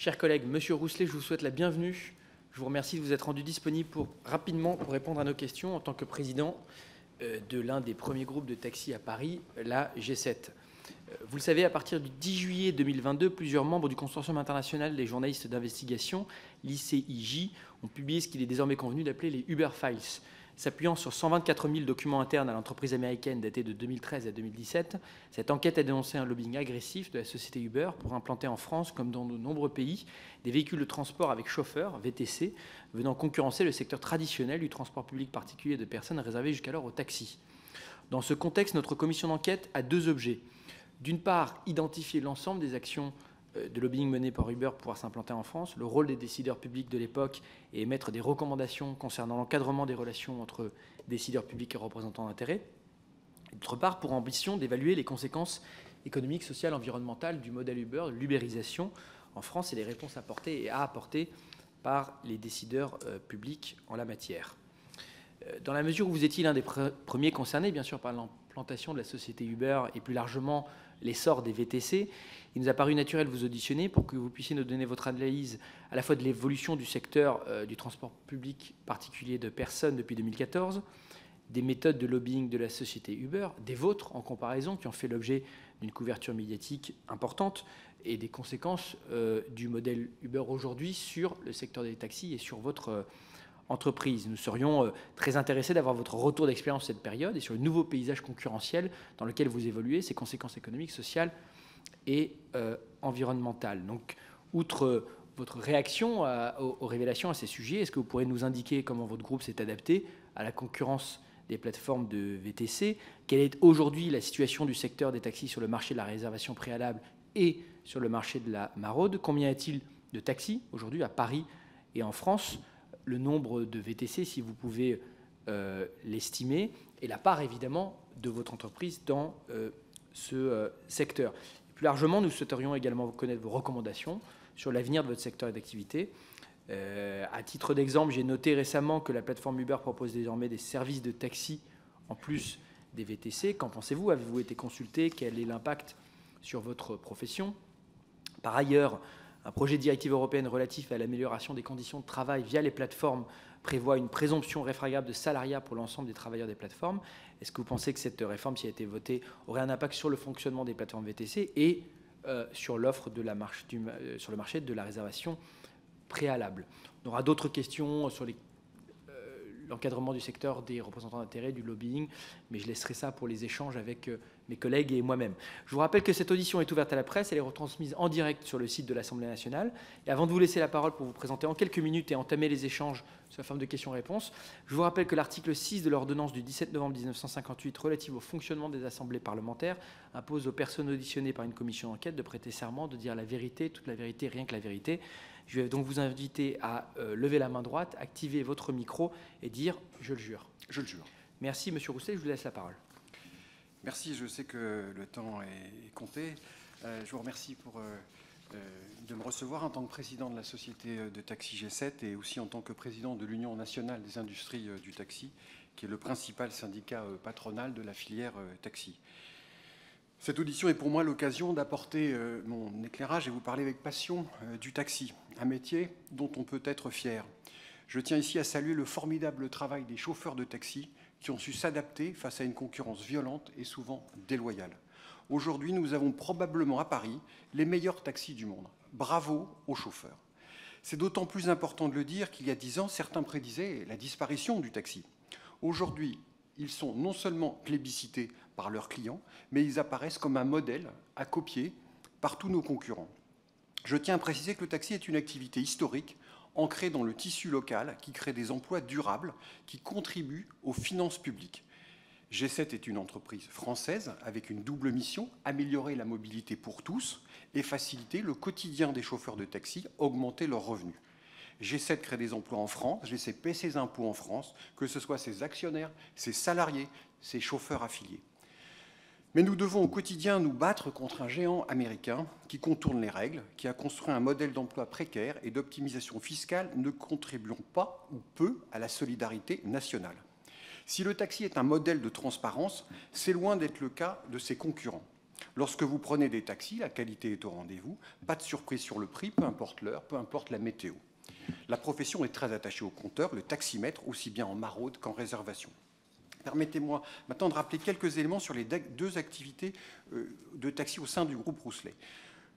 Chers collègues, Monsieur Rousselet, je vous souhaite la bienvenue. Je vous remercie de vous être rendu disponible rapidement pour répondre à nos questions en tant que président de l'un des premiers groupes de taxis à Paris, la G7. Vous le savez, à partir du 10 juillet 2022, plusieurs membres du Consortium international des journalistes d'investigation, l'ICIJ, ont publié ce qu'il est désormais convenu d'appeler les Uber Files. S'appuyant sur 124 000 documents internes à l'entreprise américaine datés de 2013 à 2017, cette enquête a dénoncé un lobbying agressif de la société Uber pour implanter en France, comme dans de nombreux pays, des véhicules de transport avec chauffeur, VTC, venant concurrencer le secteur traditionnel du transport public particulier de personnes réservé jusqu'alors aux taxis. Dans ce contexte, notre commission d'enquête a deux objets. D'une part, identifier l'ensemble des actions de lobbying menées par Uber pour pouvoir s'implanter en France, le rôle des décideurs publics de l'époque et émettre des recommandations concernant l'encadrement des relations entre décideurs publics et représentants d'intérêts. D'autre part, pour ambition d'évaluer les conséquences économiques, sociales, environnementales du modèle Uber, de l'ubérisation en France et les réponses apportées et à apporter par les décideurs publics en la matière. Dans la mesure où vous étiez l'un des premiers concernés, bien sûr, par l'implantation de la société Uber et plus largement l'essor des VTC, il nous a paru naturel de vous auditionner pour que vous puissiez nous donner votre analyse à la fois de l'évolution du secteur du transport public particulier de personnes depuis 2014, des méthodes de lobbying de la société Uber, des vôtres en comparaison qui ont fait l'objet d'une couverture médiatique importante et des conséquences du modèle Uber aujourd'hui sur le secteur des taxis et sur votre entreprise. Nous serions très intéressés d'avoir votre retour d'expérience sur cette période et sur le nouveau paysage concurrentiel dans lequel vous évoluez, ses conséquences économiques, sociales et environnementales. Donc, outre votre réaction aux révélations à ces sujets, est-ce que vous pourrez nous indiquer comment votre groupe s'est adapté à la concurrence des plateformes de VTC? Quelle est aujourd'hui la situation du secteur des taxis sur le marché de la réservation préalable et sur le marché de la maraude? Combien y a-t-il de taxis aujourd'hui à Paris et en France? Le nombre de VTC, si vous pouvez l'estimer, et la part évidemment de votre entreprise dans ce secteur. Plus largement, nous souhaiterions également connaître vos recommandations sur l'avenir de votre secteur d'activité. À titre d'exemple, j'ai noté récemment que la plateforme Uber propose désormais des services de taxi en plus des VTC. Qu'en pensez-vous? Avez-vous été consulté? Quel est l'impact sur votre profession? Par ailleurs, un projet de directive européenne relatif à l'amélioration des conditions de travail via les plateformes prévoit une présomption réfragable de salariat pour l'ensemble des travailleurs des plateformes. Est-ce que vous pensez que cette réforme, si elle a été votée, aurait un impact sur le fonctionnement des plateformes VTC et sur l'offre sur le marché de la réservation préalable? On aura d'autres questions sur l'encadrement du secteur des représentants d'intérêt, du lobbying, mais je laisserai ça pour les échanges avec mes collègues et moi-même. Je vous rappelle que cette audition est ouverte à la presse, elle est retransmise en direct sur le site de l'Assemblée nationale. Et avant de vous laisser la parole pour vous présenter en quelques minutes et entamer les échanges sous la forme de questions-réponses, je vous rappelle que l'article 6 de l'ordonnance du 17 novembre 1958 relative au fonctionnement des assemblées parlementaires impose aux personnes auditionnées par une commission d'enquête de prêter serment, de dire la vérité, toute la vérité, rien que la vérité. Je vais donc vous inviter à lever la main droite, activer votre micro et dire « je le jure ». Je le jure. Merci, Monsieur Rousselet, je vous laisse la parole. Merci, je sais que le temps est compté. Je vous remercie de me recevoir en tant que président de la société de taxi G7 et aussi en tant que président de l'Union nationale des industries du taxi, qui est le principal syndicat patronal de la filière taxi. Cette audition est pour moi l'occasion d'apporter mon éclairage et vous parler avec passion du taxi, un métier dont on peut être fier. Je tiens ici à saluer le formidable travail des chauffeurs de taxi qui ont su s'adapter face à une concurrence violente et souvent déloyale. Aujourd'hui, nous avons probablement à Paris les meilleurs taxis du monde. Bravo aux chauffeurs. C'est d'autant plus important de le dire qu'il y a 10 ans, certains prédisaient la disparition du taxi. Aujourd'hui, ils sont non seulement plébiscités par leurs clients, mais ils apparaissent comme un modèle à copier par tous nos concurrents. Je tiens à préciser que le taxi est une activité historique ancrée dans le tissu local, qui crée des emplois durables, qui contribuent aux finances publiques. G7 est une entreprise française avec une double mission, améliorer la mobilité pour tous et faciliter le quotidien des chauffeurs de taxi, augmenter leurs revenus. G7 crée des emplois en France, G7 paie ses impôts en France, que ce soit ses actionnaires, ses salariés, ses chauffeurs affiliés. Mais nous devons au quotidien nous battre contre un géant américain qui contourne les règles, qui a construit un modèle d'emploi précaire et d'optimisation fiscale ne contribuant pas ou peu à la solidarité nationale. Si le taxi est un modèle de transparence, c'est loin d'être le cas de ses concurrents. Lorsque vous prenez des taxis, la qualité est au rendez-vous, pas de surprise sur le prix, peu importe l'heure, peu importe la météo. La profession est très attachée au compteur, le taximètre, aussi bien en maraude qu'en réservation. Permettez-moi maintenant de rappeler quelques éléments sur les deux activités de taxi au sein du groupe Rousselet.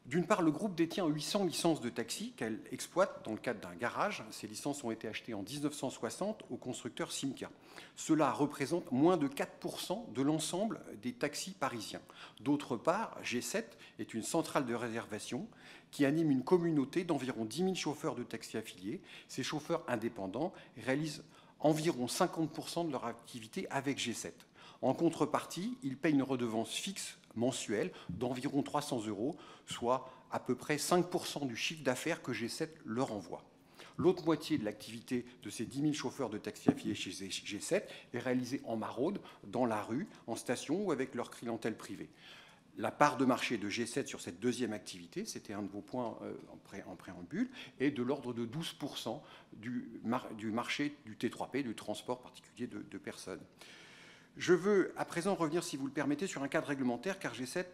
D'une part, le groupe détient 800 licences de taxi qu'elle exploite dans le cadre d'un garage. Ces licences ont été achetées en 1960 au constructeur Simca. Cela représente moins de 4% de l'ensemble des taxis parisiens. D'autre part, G7 est une centrale de réservation qui anime une communauté d'environ 10 000 chauffeurs de taxi affiliés. Ces chauffeurs indépendants réalisent environ 50% de leur activité avec G7. En contrepartie, ils payent une redevance fixe mensuelle d'environ 300 €, soit à peu près 5% du chiffre d'affaires que G7 leur envoie. L'autre moitié de l'activité de ces 10 000 chauffeurs de taxi affiliés chez G7 est réalisée en maraude, dans la rue, en station ou avec leur clientèle privée. La part de marché de G7 sur cette deuxième activité, c'était un de vos points en préambule, est de l'ordre de 12% du marché du T3P, du transport particulier de personnes. Je veux à présent revenir, si vous le permettez, sur un cadre réglementaire, car G7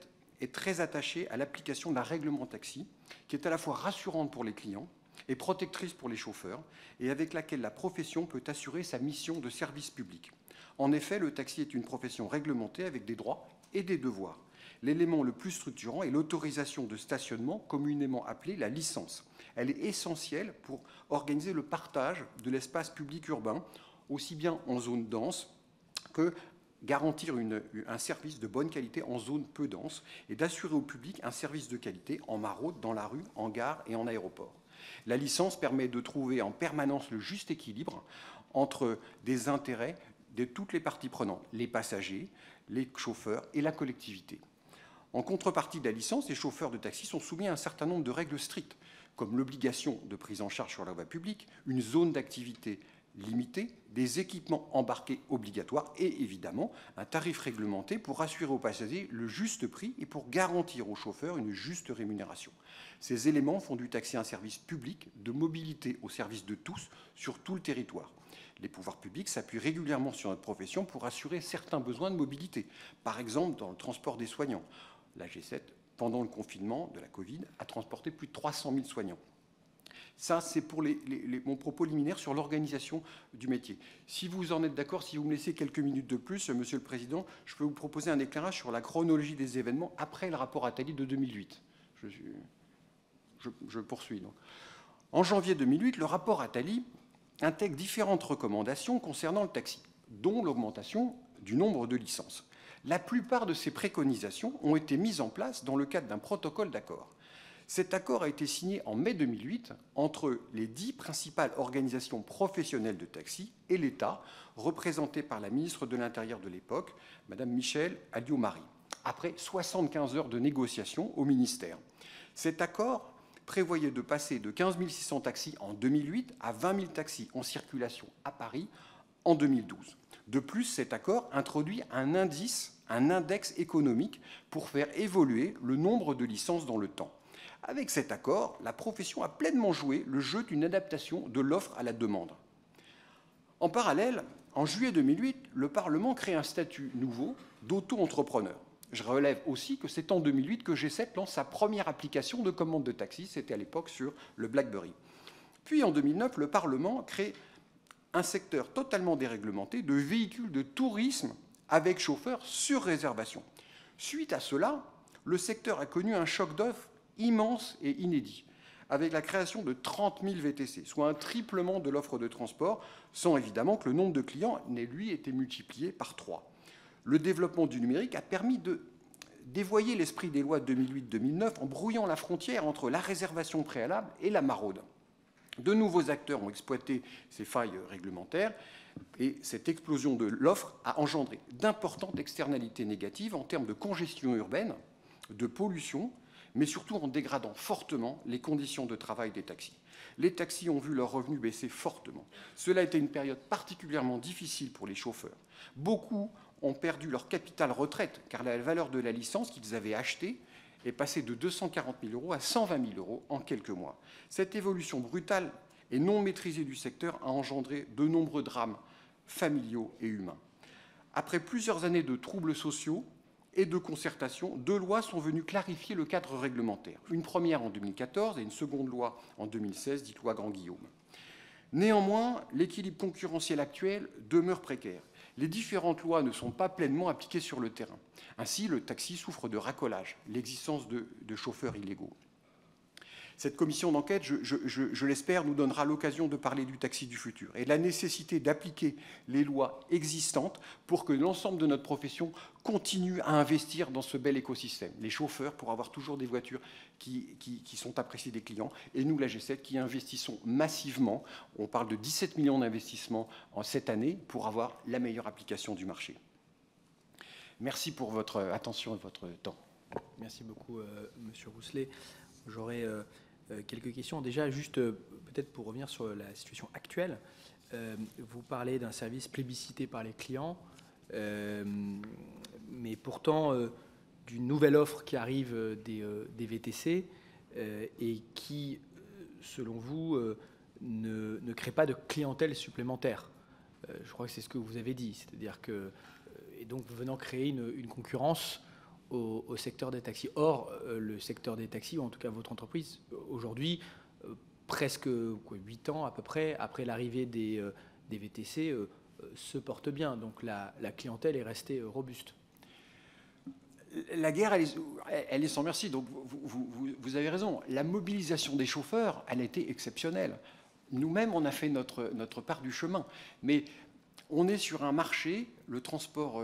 est très attaché à l'application d'un règlement taxi, qui est à la fois rassurante pour les clients et protectrice pour les chauffeurs, et avec laquelle la profession peut assurer sa mission de service public. En effet, le taxi est une profession réglementée avec des droits et des devoirs. L'élément le plus structurant est l'autorisation de stationnement, communément appelée la licence. Elle est essentielle pour organiser le partage de l'espace public urbain, aussi bien en zone dense que garantir un service de bonne qualité en zone peu dense et d'assurer au public un service de qualité en maraude, dans la rue, en gare et en aéroport. La licence permet de trouver en permanence le juste équilibre entre des intérêts de toutes les parties prenantes, les passagers, les chauffeurs et la collectivité. En contrepartie de la licence, les chauffeurs de taxi sont soumis à un certain nombre de règles strictes, comme l'obligation de prise en charge sur la voie publique, une zone d'activité limitée, des équipements embarqués obligatoires et évidemment un tarif réglementé pour assurer aux passagers le juste prix et pour garantir aux chauffeurs une juste rémunération. Ces éléments font du taxi un service public de mobilité au service de tous sur tout le territoire. Les pouvoirs publics s'appuient régulièrement sur notre profession pour assurer certains besoins de mobilité, par exemple dans le transport des soignants. La G7, pendant le confinement de la Covid, a transporté plus de 300 000 soignants. Ça, c'est pour mon propos liminaire sur l'organisation du métier. Si vous en êtes d'accord, si vous me laissez quelques minutes de plus, Monsieur le Président, je peux vous proposer un éclairage sur la chronologie des événements après le rapport Attali de 2008. Je poursuis donc. En janvier 2008, le rapport Attali intègre différentes recommandations concernant le taxi, dont l'augmentation du nombre de licences. La plupart de ces préconisations ont été mises en place dans le cadre d'un protocole d'accord. Cet accord a été signé en mai 2008 entre les 10 principales organisations professionnelles de taxi et l'État, représenté par la ministre de l'Intérieur de l'époque, Mme Michèle Alliot-Marie, après 75 heures de négociations au ministère. Cet accord prévoyait de passer de 15 600 taxis en 2008 à 20 000 taxis en circulation à Paris en 2012. De plus, cet accord introduit un index économique pour faire évoluer le nombre de licences dans le temps. Avec cet accord, la profession a pleinement joué le jeu d'une adaptation de l'offre à la demande. En parallèle, en juillet 2008, le Parlement crée un statut nouveau d'auto-entrepreneur. Je relève aussi que c'est en 2008 que G7 lance sa première application de commande de taxi, c'était à l'époque sur le BlackBerry. Puis en 2009, le Parlement crée un secteur totalement déréglementé de véhicules de tourisme avec chauffeur sur réservation. Suite à cela, le secteur a connu un choc d'offres immense et inédit, avec la création de 30 000 VTC, soit un triplement de l'offre de transport, sans évidemment que le nombre de clients n'ait, lui, été multiplié par 3. Le développement du numérique a permis de dévoyer l'esprit des lois de 2008-2009 en brouillant la frontière entre la réservation préalable et la maraude. De nouveaux acteurs ont exploité ces failles réglementaires et cette explosion de l'offre a engendré d'importantes externalités négatives en termes de congestion urbaine, de pollution, mais surtout en dégradant fortement les conditions de travail des taxis. Les taxis ont vu leurs revenus baisser fortement. Cela a été une période particulièrement difficile pour les chauffeurs. Beaucoup ont perdu leur capital retraite, car la valeur de la licence qu'ils avaient achetée est passée de 240 000 € à 120 000 € en quelques mois. Cette évolution brutale et non maîtrisée du secteur a engendré de nombreux drames familiaux et humains. Après plusieurs années de troubles sociaux, et de concertation, 2 lois sont venues clarifier le cadre réglementaire. Une première en 2014 et une seconde loi en 2016, dite loi Grand-Guillaume. Néanmoins, l'équilibre concurrentiel actuel demeure précaire. Les différentes lois ne sont pas pleinement appliquées sur le terrain. Ainsi, le taxi souffre de racolage, l'existence de chauffeurs illégaux. Cette commission d'enquête, je l'espère, nous donnera l'occasion de parler du taxi du futur et de la nécessité d'appliquer les lois existantes pour que l'ensemble de notre profession continue à investir dans ce bel écosystème. Les chauffeurs pour avoir toujours des voitures qui sont appréciées des clients et nous, la G7, qui investissons massivement. On parle de 17 millions d'investissements en cette année pour avoir la meilleure application du marché. Merci pour votre attention et votre temps. Merci beaucoup, Monsieur Rousselet. J'aurais quelques questions. Déjà, juste peut-être pour revenir sur la situation actuelle, vous parlez d'un service plébiscité par les clients, mais pourtant d'une nouvelle offre qui arrive des VTC et qui, selon vous, ne crée pas de clientèle supplémentaire. Je crois que c'est ce que vous avez dit, c'est-à-dire que, et donc venant créer une concurrence au secteur des taxis. Or, le secteur des taxis, ou en tout cas votre entreprise, aujourd'hui, presque 8 ans à peu près, après l'arrivée des VTC, se porte bien. Donc la clientèle est restée robuste. La guerre, elle est sans merci. Donc vous avez raison. La mobilisation des chauffeurs, elle a été exceptionnelle. Nous-mêmes, on a fait notre part du chemin. Mais on est sur un marché, le transport,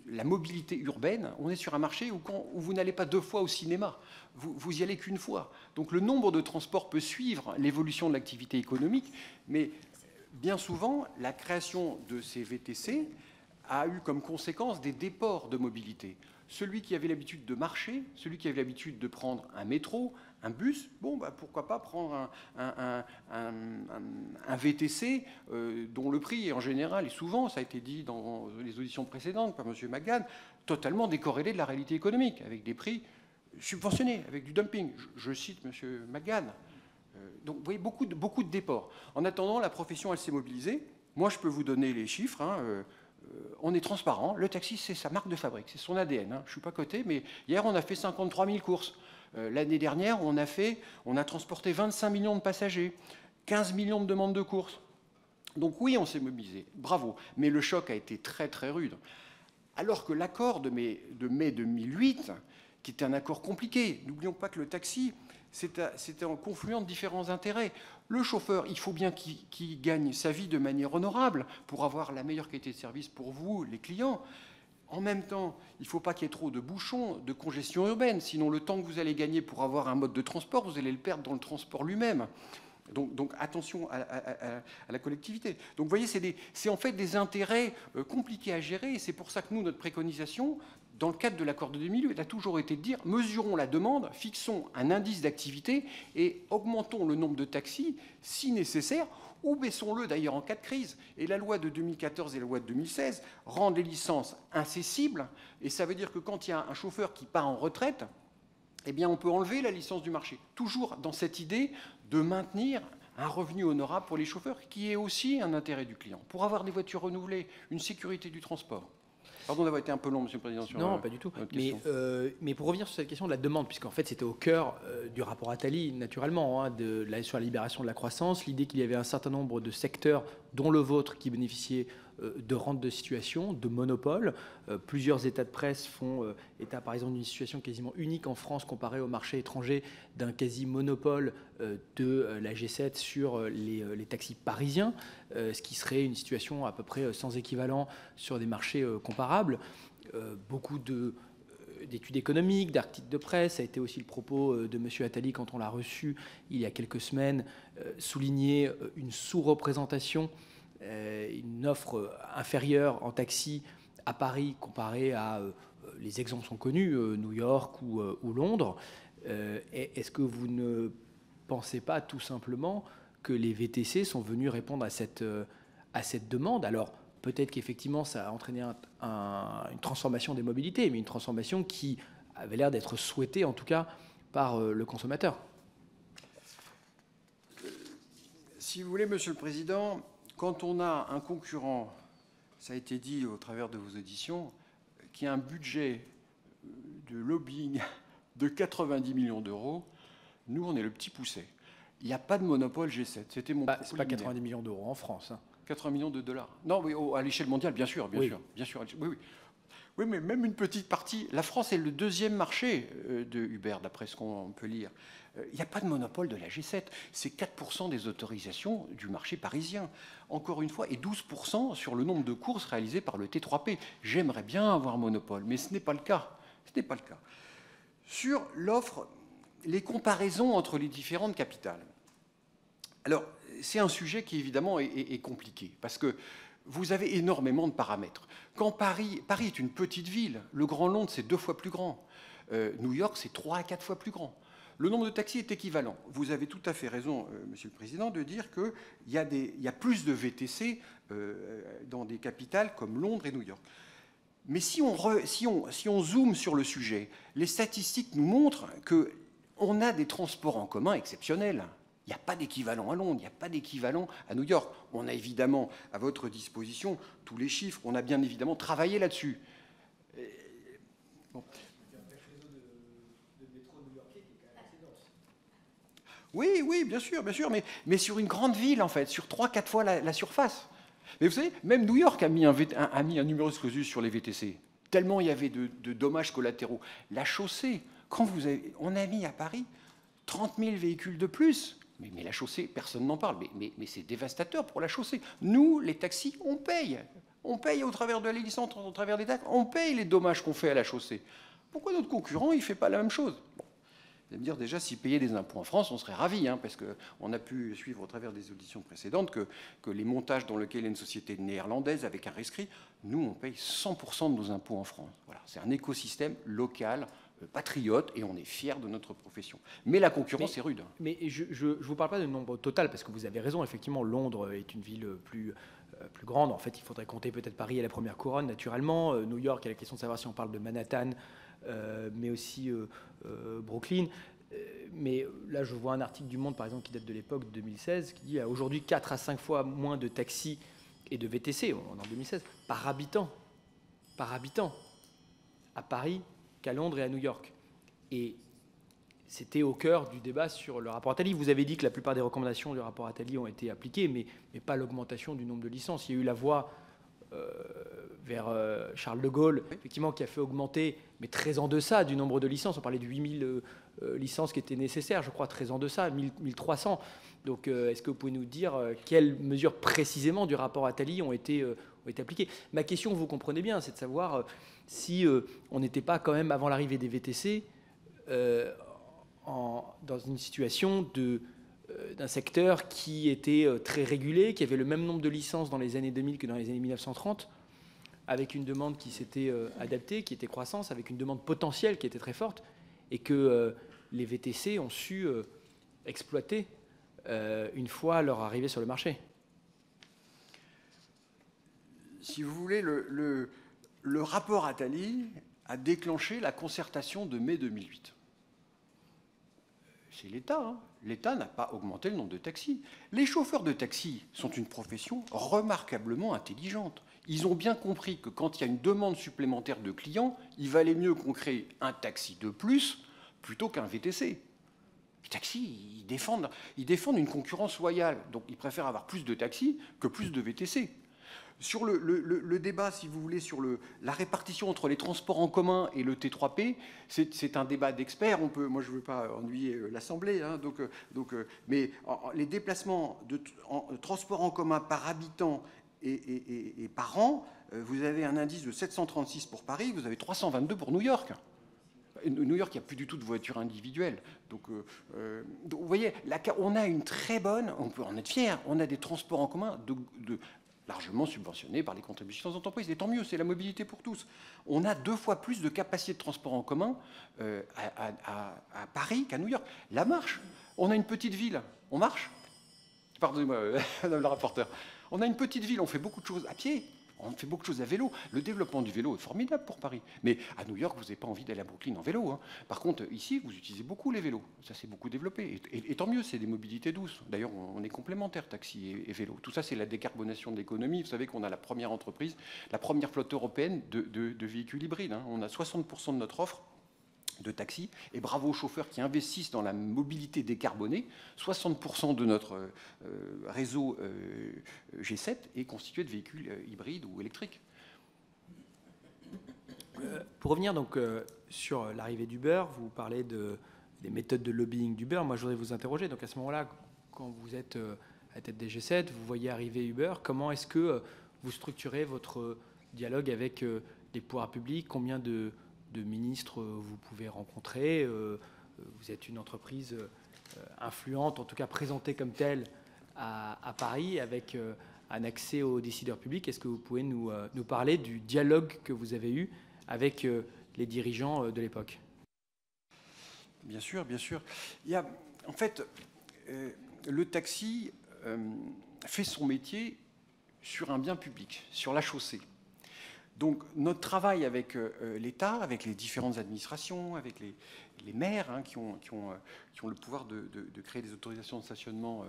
la mobilité urbaine, on est sur un marché où vous n'allez pas 2 fois au cinéma, vous y allez qu'1 fois. Donc le nombre de transports peut suivre l'évolution de l'activité économique, mais bien souvent, la création de ces VTC a eu comme conséquence des déports de mobilité. Celui qui avait l'habitude de marcher, celui qui avait l'habitude de prendre un métro, un bus, bon, bah, pourquoi pas prendre un VTC dont le prix, en général, et souvent, ça a été dit dans les auditions précédentes par M. McGann, totalement décorrélé de la réalité économique, avec des prix subventionnés, avec du dumping. Je cite M. McGann. Donc, vous voyez, beaucoup de déports. En attendant, la profession, elle s'est mobilisée. Moi, je peux vous donner les chiffres. On est transparent. Le taxi, c'est sa marque de fabrique, c'est son ADN. Je ne suis pas coté, mais hier, on a fait 53 000 courses. L'année dernière, on a transporté 25 millions de passagers, 15 millions de demandes de courses. Donc oui, on s'est mobilisé, bravo. Mais le choc a été très, très rude. Alors que l'accord de mai 2008, qui était un accord compliqué, n'oublions pas que le taxi, c'était en confluent de différents intérêts. Le chauffeur, il faut bien qu'il gagne sa vie de manière honorable pour avoir la meilleure qualité de service pour vous, les clients. En même temps, il ne faut pas qu'il y ait trop de bouchons, de congestion urbaine. Sinon, le temps que vous allez gagner pour avoir un mode de transport, vous allez le perdre dans le transport lui-même. Donc attention à la collectivité. Donc vous voyez, c'est en fait des intérêts compliqués à gérer. Et c'est pour ça que nous, notre préconisation, dans le cadre de l'accord de 2008, a toujours été de dire mesurons la demande, fixons un indice d'activité et augmentons le nombre de taxis si nécessaire, ou baissons-le d'ailleurs en cas de crise. Et la loi de 2014 et la loi de 2016 rendent les licences incessibles. Et ça veut dire que quand il y a un chauffeur qui part en retraite, eh bien on peut enlever la licence du marché. Toujours dans cette idée de maintenir un revenu honorable pour les chauffeurs, qui est aussi un intérêt du client, pour avoir des voitures renouvelées, une sécurité du transport. Pardon d'avoir été un peu long, Monsieur le Président. Non, pas du tout. Mais pour revenir sur cette question de la demande, puisqu'en fait c'était au cœur du rapport Attali, naturellement, sur la libération de la croissance, l'idée qu'il y avait un certain nombre de secteurs, dont le vôtre, qui bénéficiaient de rentes de situation, de monopole. Plusieurs états de presse font état, par exemple, d'une situation quasiment unique en France comparée au marché étranger, d'un quasi-monopole de la G7 sur les taxis parisiens, ce qui serait une situation à peu près sans équivalent sur des marchés comparables. Beaucoup d'études économiques, d'articles de presse, ça a été aussi le propos de M. Attali quand on l'a reçu il y a quelques semaines, souligner une sous-représentation, une offre inférieure en taxi à Paris comparée à les exemples sont connus, New York ou Londres. Est-ce que vous ne pensez pas tout simplement que les VTC sont venus répondre à cette demande? Alors peut-être qu'effectivement ça a entraîné une transformation des mobilités, mais une transformation qui avait l'air d'être souhaitée en tout cas par le consommateur. Si vous voulez, Monsieur le Président, quand on a un concurrent, ça a été dit au travers de vos auditions, qui a un budget de lobbying de 90 millions d'euros, nous, on est le petit poucet. Il n'y a pas de monopole G7. C'était mon propos C'est pas liminaire. 90 millions d'euros en France. Hein. 80 millions de dollars. Non, oui, à l'échelle mondiale, bien sûr, bien sûr. Oui, oui. Oui, mais même une petite partie. La France est le deuxième marché de Uber, d'après ce qu'on peut lire. Il n'y a pas de monopole de la G7. C'est 4% des autorisations du marché parisien. Encore une fois, et 12% sur le nombre de courses réalisées par le T3P. J'aimerais bien avoir monopole, mais ce n'est pas le cas. Ce n'est pas le cas. Sur l'offre, les comparaisons entre les différentes capitales. Alors, c'est un sujet qui, évidemment, est compliqué, parce que vous avez énormément de paramètres. Quand Paris est une petite ville, le Grand Londres, c'est 2 fois plus grand. New York, c'est 3 à 4 fois plus grand. Le nombre de taxis est équivalent. Vous avez tout à fait raison, Monsieur le Président, de dire qu'il y a plus de VTC dans des capitales comme Londres et New York. Mais si on zoome sur le sujet, les statistiques nous montrent qu'on a des transports en commun exceptionnels. Il n'y a pas d'équivalent à Londres, il n'y a pas d'équivalent à New York. On a évidemment à votre disposition tous les chiffres. On a bien évidemment travaillé là-dessus. Bon. Oui, bien sûr, mais sur une grande ville, en fait, sur 3-4 fois la surface. Mais vous savez, même New York a mis un numerus clausus sur les VTC, tellement il y avait de dommages collatéraux. La chaussée, on a mis à Paris 30 000 véhicules de plus. Mais la chaussée, personne n'en parle. Mais c'est dévastateur pour la chaussée. Nous, les taxis, on paye. On paye au travers de la licence, au travers des taxes. On paye les dommages qu'on fait à la chaussée. Pourquoi notre concurrent, il ne fait pas la même chose? Bon. Vous allez me dire, déjà, s'il payait des impôts en France, on serait ravis, hein, parce qu'on a pu suivre au travers des auditions précédentes que les montages dans lesquels il y a une société néerlandaise avec un rescrit, nous, on paye 100% de nos impôts en France. Voilà. C'est un écosystème local, patriote, et on est fiers de notre profession. Mais la concurrence est rude. Mais je ne vous parle pas de nombre total, parce que vous avez raison, effectivement, Londres est une ville plus grande. En fait, il faudrait compter peut-être Paris à la première couronne, naturellement. New York, il y a la question de savoir si on parle de Manhattan, mais aussi Brooklyn. Mais là, je vois un article du Monde, par exemple, qui date de l'époque de 2016, qui dit aujourd'hui 4 à 5 fois moins de taxis et de VTC, en 2016, par habitant à Paris qu'à Londres et à New York. Et c'était au cœur du débat sur le rapport Attali. Vous avez dit que la plupart des recommandations du rapport Attali ont été appliquées, mais pas l'augmentation du nombre de licences. Il y a eu la voie vers Charles de Gaulle, effectivement, qui a fait augmenter, mais très en deçà du nombre de licences. On parlait de 8000 licences qui étaient nécessaires, je crois, très en deçà, 1300. Donc, est-ce que vous pouvez nous dire quelles mesures précisément du rapport Attali ont été appliquées? Ma question, vous comprenez bien, c'est de savoir si on n'était pas quand même, avant l'arrivée des VTC, dans une situation d'un secteur qui était très régulé, qui avait le même nombre de licences dans les années 2000 que dans les années 1930, avec une demande qui s'était adaptée, qui était croissance, avec une demande potentielle qui était très forte, et que les VTC ont su exploiter une fois leur arrivée sur le marché. Si vous voulez, le rapport Attali a déclenché la concertation de mai 2008. C'est l'État. Hein. L'État n'a pas augmenté le nombre de taxis. Les chauffeurs de taxi sont une profession remarquablement intelligente. Ils ont bien compris que quand il y a une demande supplémentaire de clients, il valait mieux qu'on crée un taxi de plus plutôt qu'un VTC. Les taxis, ils défendent une concurrence loyale. Donc, ils préfèrent avoir plus de taxis que plus de VTC. Sur le débat, si vous voulez, sur la répartition entre les transports en commun et le T3P, c'est un débat d'experts. Moi, je ne veux pas ennuyer l'Assemblée, hein, mais les déplacements de transport en commun par habitant et par an, vous avez un indice de 736 pour Paris, vous avez 322 pour New York. New York, il n'y a plus du tout de voitures individuelles. Donc, vous voyez, là, on a une très bonne, on peut en être fier, on a des transports en commun largement subventionnés par les contributions des entreprises. Et tant mieux, c'est la mobilité pour tous. On a 2 fois plus de capacité de transport en commun à Paris qu'à New York. La marche, on a une petite ville, on marche. Pardonnez-moi, madame la rapporteure. On a une petite ville, on fait beaucoup de choses à pied. On fait beaucoup de choses à vélo. Le développement du vélo est formidable pour Paris. Mais à New York, vous n'avez pas envie d'aller à Brooklyn en vélo, hein. Par contre, ici, vous utilisez beaucoup les vélos. Ça s'est beaucoup développé. Et tant mieux, c'est des mobilités douces. D'ailleurs, on est complémentaires, taxi et vélo. Tout ça, c'est la décarbonation de l'économie. Vous savez qu'on a la première entreprise, la première flotte européenne de véhicules hybrides, hein. On a 60% de notre offre de taxi, et bravo aux chauffeurs qui investissent dans la mobilité décarbonée. 60% de notre réseau G7 est constitué de véhicules hybrides ou électriques. Pour revenir donc sur l'arrivée d'Uber, vous parlez des méthodes de lobbying d'Uber. Moi, je voudrais vous interroger. Donc à ce moment-là, quand vous êtes à la tête des G7, vous voyez arriver Uber. Comment est-ce que vous structurez votre dialogue avec les pouvoirs publics? Combien de ministres vous pouvez rencontrer? Vous êtes une entreprise influente, en tout cas présentée comme telle à Paris, avec un accès aux décideurs publics. Est-ce que vous pouvez nous parler du dialogue que vous avez eu avec les dirigeants de l'époque? Bien sûr, bien sûr. Il y a, en fait, le taxi fait son métier sur un bien public, sur la chaussée. Donc notre travail avec l'État, avec les différentes administrations, avec les maires, hein, qui ont le pouvoir de créer des autorisations de stationnement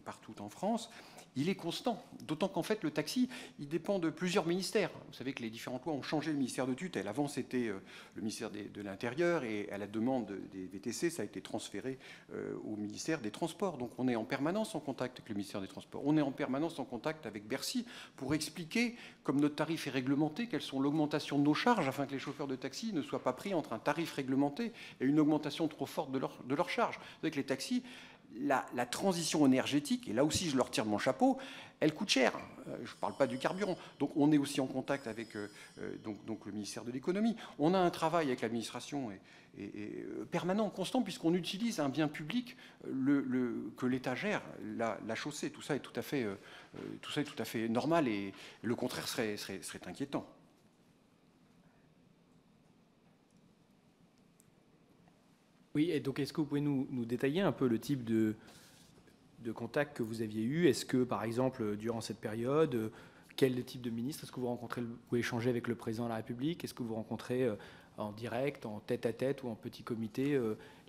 partout en France, il est constant. D'autant qu'en fait, le taxi, il dépend de plusieurs ministères. Vous savez que les différentes lois ont changé le ministère de tutelle. Avant, c'était le ministère de l'Intérieur, et à la demande des VTC, ça a été transféré au ministère des Transports. Donc on est en permanence en contact avec le ministère des Transports. On est en permanence en contact avec Bercy pour expliquer, comme notre tarif est réglementé, quelles sont l'augmentation de nos charges, afin que les chauffeurs de taxi ne soient pas pris entre un tarif réglementé et une augmentation trop forte de leurs charges. Vous savez que les taxis, la transition énergétique, et là aussi je leur tire de mon chapeau, elle coûte cher. Je ne parle pas du carburant. Donc on est aussi en contact avec donc le ministère de l'économie. On a un travail avec l'administration permanent, constant, puisqu'on utilise un bien public que l'État gère, la chaussée. Tout ça est tout à fait normal, et le contraire serait inquiétant. Oui, et donc est-ce que vous pouvez nous détailler un peu le type de contact que vous aviez eu? Est-ce que, par exemple, durant cette période, quel type de ministre? Est-ce que vous rencontrez ou échangez avec le président de la République? Est-ce que vous rencontrez en direct, en tête-à-tête ou en petit comité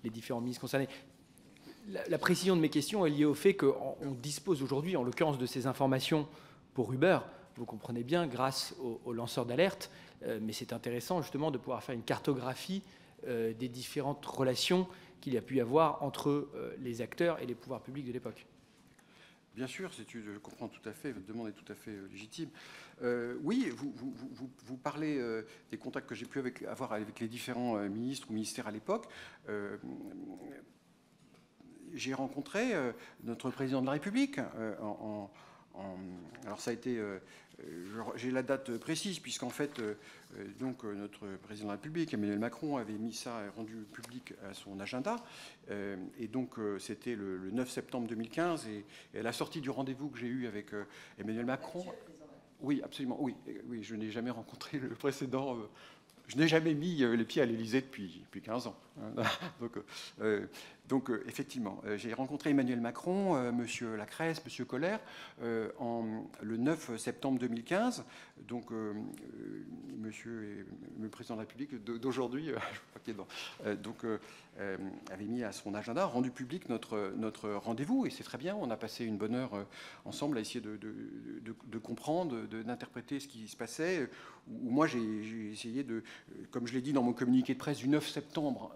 les différents ministres concernés? La précision de mes questions est liée au fait qu'on dispose aujourd'hui, en l'occurrence, de ces informations pour Uber, vous comprenez bien, grâce aux lanceurs d'alerte, mais c'est intéressant justement de pouvoir faire une cartographie des différentes relations qu'il y a pu y avoir entre les acteurs et les pouvoirs publics de l'époque. Bien sûr, je comprends tout à fait, votre demande est tout à fait légitime. Oui, vous parlez des contacts que j'ai pu avoir avec les différents ministres ou ministères à l'époque. J'ai rencontré notre président de la République alors ça a été, j'ai la date précise, puisqu'en fait, donc notre président de la République, Emmanuel Macron, avait mis ça, rendu public à son agenda, et donc c'était le 9 septembre 2015, et à la sortie du rendez-vous que j'ai eu avec Emmanuel Macron, oui, absolument, oui, je n'ai jamais rencontré le précédent. Je n'ai jamais mis les pieds à l'Élysée depuis 15 ans. Donc effectivement, j'ai rencontré Emmanuel Macron, M. Lacresse, M. Koller, le 9 septembre 2015. Donc le président de la République d'aujourd'hui, je crois qu'il est donc avait mis à son agenda, rendu public notre rendez-vous, et c'est très bien. On a passé une bonne heure ensemble à essayer de comprendre, d'interpréter ce qui se passait. Où moi, j'ai essayé comme je l'ai dit dans mon communiqué de presse du 9 septembre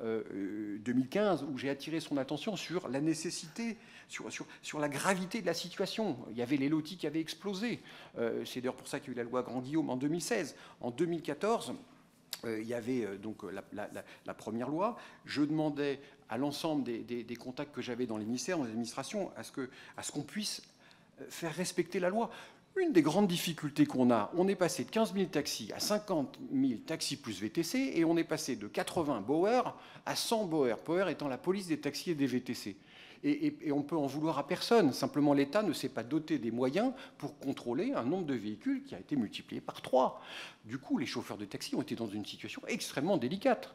2015, où j'ai attiré son attention sur la nécessité, sur la gravité de la situation. Il y avait les lotis qui avaient explosé. C'est d'ailleurs pour ça qu'il y a eu la loi Grand-Guillaume en 2016. En 2014, il y avait donc la première loi. Je demandais à l'ensemble des contacts que j'avais dans les ministères, dans les administrations, à ce qu'on puisse faire respecter la loi. Une des grandes difficultés qu'on a, on est passé de 15 000 taxis à 50 000 taxis plus VTC, et on est passé de 80 Bauer à 100 Bauer. Bauer étant la police des taxis et des VTC. Et on peut en vouloir à personne. Simplement, l'État ne s'est pas doté des moyens pour contrôler un nombre de véhicules qui a été multiplié par 3. Du coup, les chauffeurs de taxi ont été dans une situation extrêmement délicate.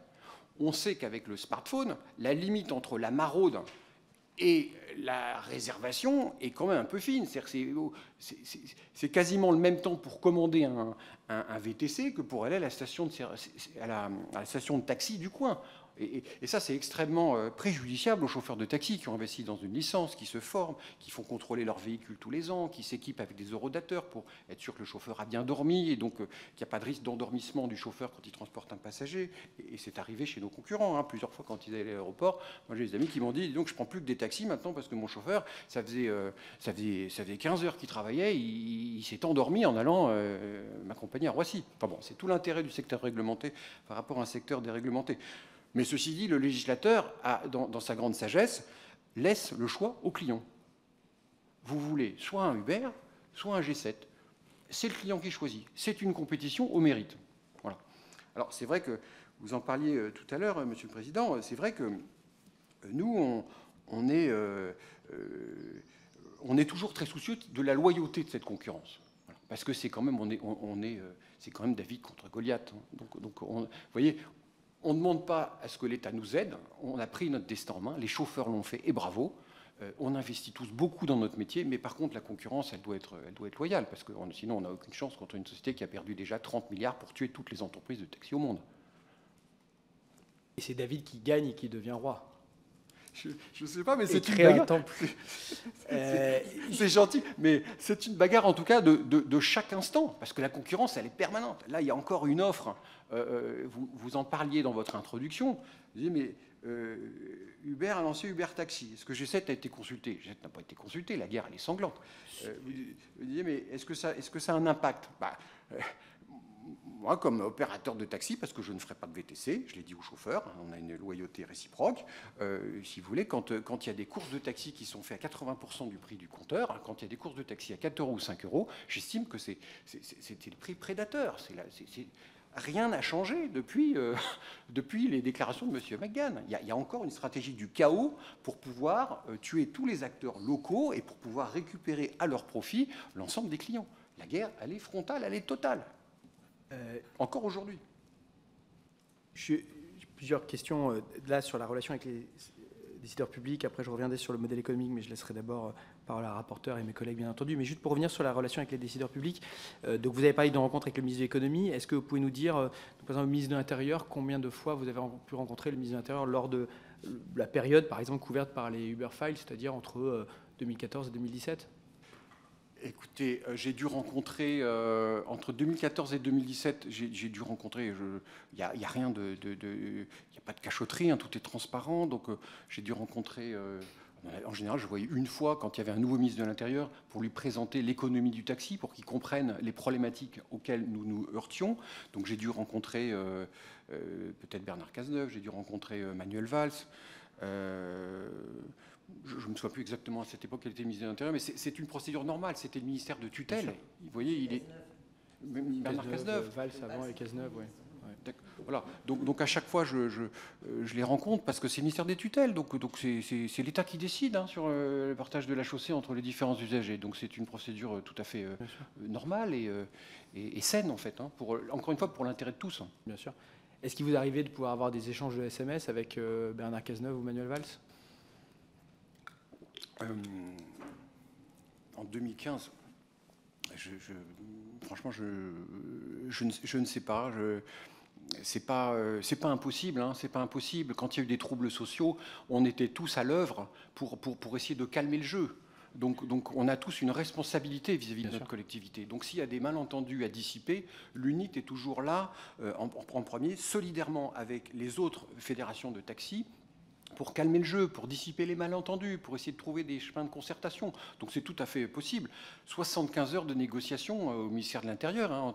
On sait qu'avec le smartphone, la limite entre la maraude Et la réservation est quand même un peu fine. C'est quasiment le même temps pour commander un VTC que pour aller à la station de taxi du coin. Et ça, c'est extrêmement préjudiciable aux chauffeurs de taxi qui ont investi dans une licence, qui se forment, qui font contrôler leur véhicule tous les ans, qui s'équipent avec des horodateurs pour être sûr que le chauffeur a bien dormi et donc qu'il n'y a pas de risque d'endormissement du chauffeur quand il transporte un passager. Et c'est arrivé chez nos concurrents, hein, plusieurs fois quand ils allaient à l'aéroport. Moi, j'ai des amis qui m'ont dit, donc je prends plus que des taxis maintenant parce que mon chauffeur, ça faisait 15 heures qu'il travaillait, il s'est endormi en allant m'accompagner à Roissy. Enfin bon, c'est tout l'intérêt du secteur réglementé par rapport à un secteur déréglementé. Mais ceci dit, le législateur, dans sa grande sagesse, laisse le choix au client. Vous voulez soit un Uber, soit un G7. C'est le client qui choisit. C'est une compétition au mérite. Voilà. Alors c'est vrai que, vous en parliez tout à l'heure, Monsieur le Président, c'est vrai que nous, on est toujours très soucieux de la loyauté de cette concurrence. Voilà. Parce que c'est quand même, c'est quand même David contre Goliath. Donc vous voyez, on ne demande pas à ce que l'État nous aide. On a pris notre destin en main. Les chauffeurs l'ont fait et bravo. On investit tous beaucoup dans notre métier, mais par contre, la concurrence, elle doit être loyale, parce que sinon, on n'a aucune chance contre une société qui a perdu déjà 30 milliards pour tuer toutes les entreprises de taxi au monde. Et c'est David qui gagne et qui devient roi. Je ne sais pas, mais c'est une bagarre. C'est gentil, mais c'est une bagarre en tout cas de chaque instant, parce que la concurrence, elle est permanente. Là, il y a encore une offre. Vous en parliez dans votre introduction. Vous disiez, mais Uber a lancé Uber Taxi. Est-ce que G7 a été consulté? G7 n'a pas été consulté. La guerre, elle est sanglante. Vous disiez, mais est-ce que ça a un impact? Moi, comme opérateur de taxi, parce que je ne ferai pas de VTC, je l'ai dit aux chauffeurs, hein, on a une loyauté réciproque. Si vous voulez, quand il y a des courses de taxi qui sont faites à 80% du prix du compteur, hein, quand il y a des courses de taxi à 4 € ou 5 €, j'estime que c'est le prix prédateur. Rien n'a changé depuis les déclarations de M. McGahn. Il y a encore une stratégie du chaos pour pouvoir tuer tous les acteurs locaux et pour pouvoir récupérer à leur profit l'ensemble des clients. La guerre, elle est frontale, elle est totale. Encore aujourd'hui. J'ai plusieurs questions là sur la relation avec les décideurs publics. Après, je reviendrai sur le modèle économique, mais je laisserai d'abord parole à la rapporteure et mes collègues, bien entendu. Mais juste pour revenir sur la relation avec les décideurs publics, donc vous avez parlé d'une rencontre avec le ministre de l'économie. Est-ce que vous pouvez nous dire, par exemple, le ministre de l'Intérieur, combien de fois vous avez pu rencontrer le ministre de l'Intérieur lors de la période, par exemple, couverte par les Uber Files, c'est-à-dire entre 2014 et 2017 ? Écoutez, j'ai dû rencontrer, entre 2014 et 2017, j'ai dû rencontrer, il n'y a rien il n'y a pas de cachotterie, hein, tout est transparent, donc j'ai dû rencontrer, en général, je voyais une fois quand il y avait un nouveau ministre de l'Intérieur pour lui présenter l'économie du taxi, pour qu'il comprenne les problématiques auxquelles nous nous heurtions. Donc j'ai dû rencontrer peut-être Bernard Cazeneuve, j'ai dû rencontrer Manuel Valls. Je ne me souviens plus exactement à cette époque quel était le ministère de l'Intérieur, mais c'est une procédure normale. C'était le ministère de tutelle. Vous voyez, il est Bernard Cazeneuve. Valls avant et Cazeneuve, oui. Voilà. Donc à chaque fois, je les rencontre parce que c'est le ministère des tutelles. Donc c'est l'État qui décide hein, sur le partage de la chaussée entre les différents usagers. Donc c'est une procédure tout à fait normale et saine en fait. Hein, encore une fois, pour l'intérêt de tous. Hein. Bien sûr. Est-ce qu'il vous arrivait de pouvoir avoir des échanges de SMS avec Bernard Cazeneuve ou Manuel Valls ? En 2015, franchement, je ne sais pas. C'est pas impossible. Hein, c'est pas impossible. Quand il y a eu des troubles sociaux, on était tous à l'œuvre pour essayer de calmer le jeu. Donc on a tous une responsabilité vis-à-vis de notre collectivité. Donc s'il y a des malentendus à dissiper, l'UNIT est toujours là, en premier, solidairement avec les autres fédérations de taxi, pour calmer le jeu, pour dissiper les malentendus, pour essayer de trouver des chemins de concertation. Donc c'est tout à fait possible. 75 heures de négociation au ministère de l'Intérieur. Hein,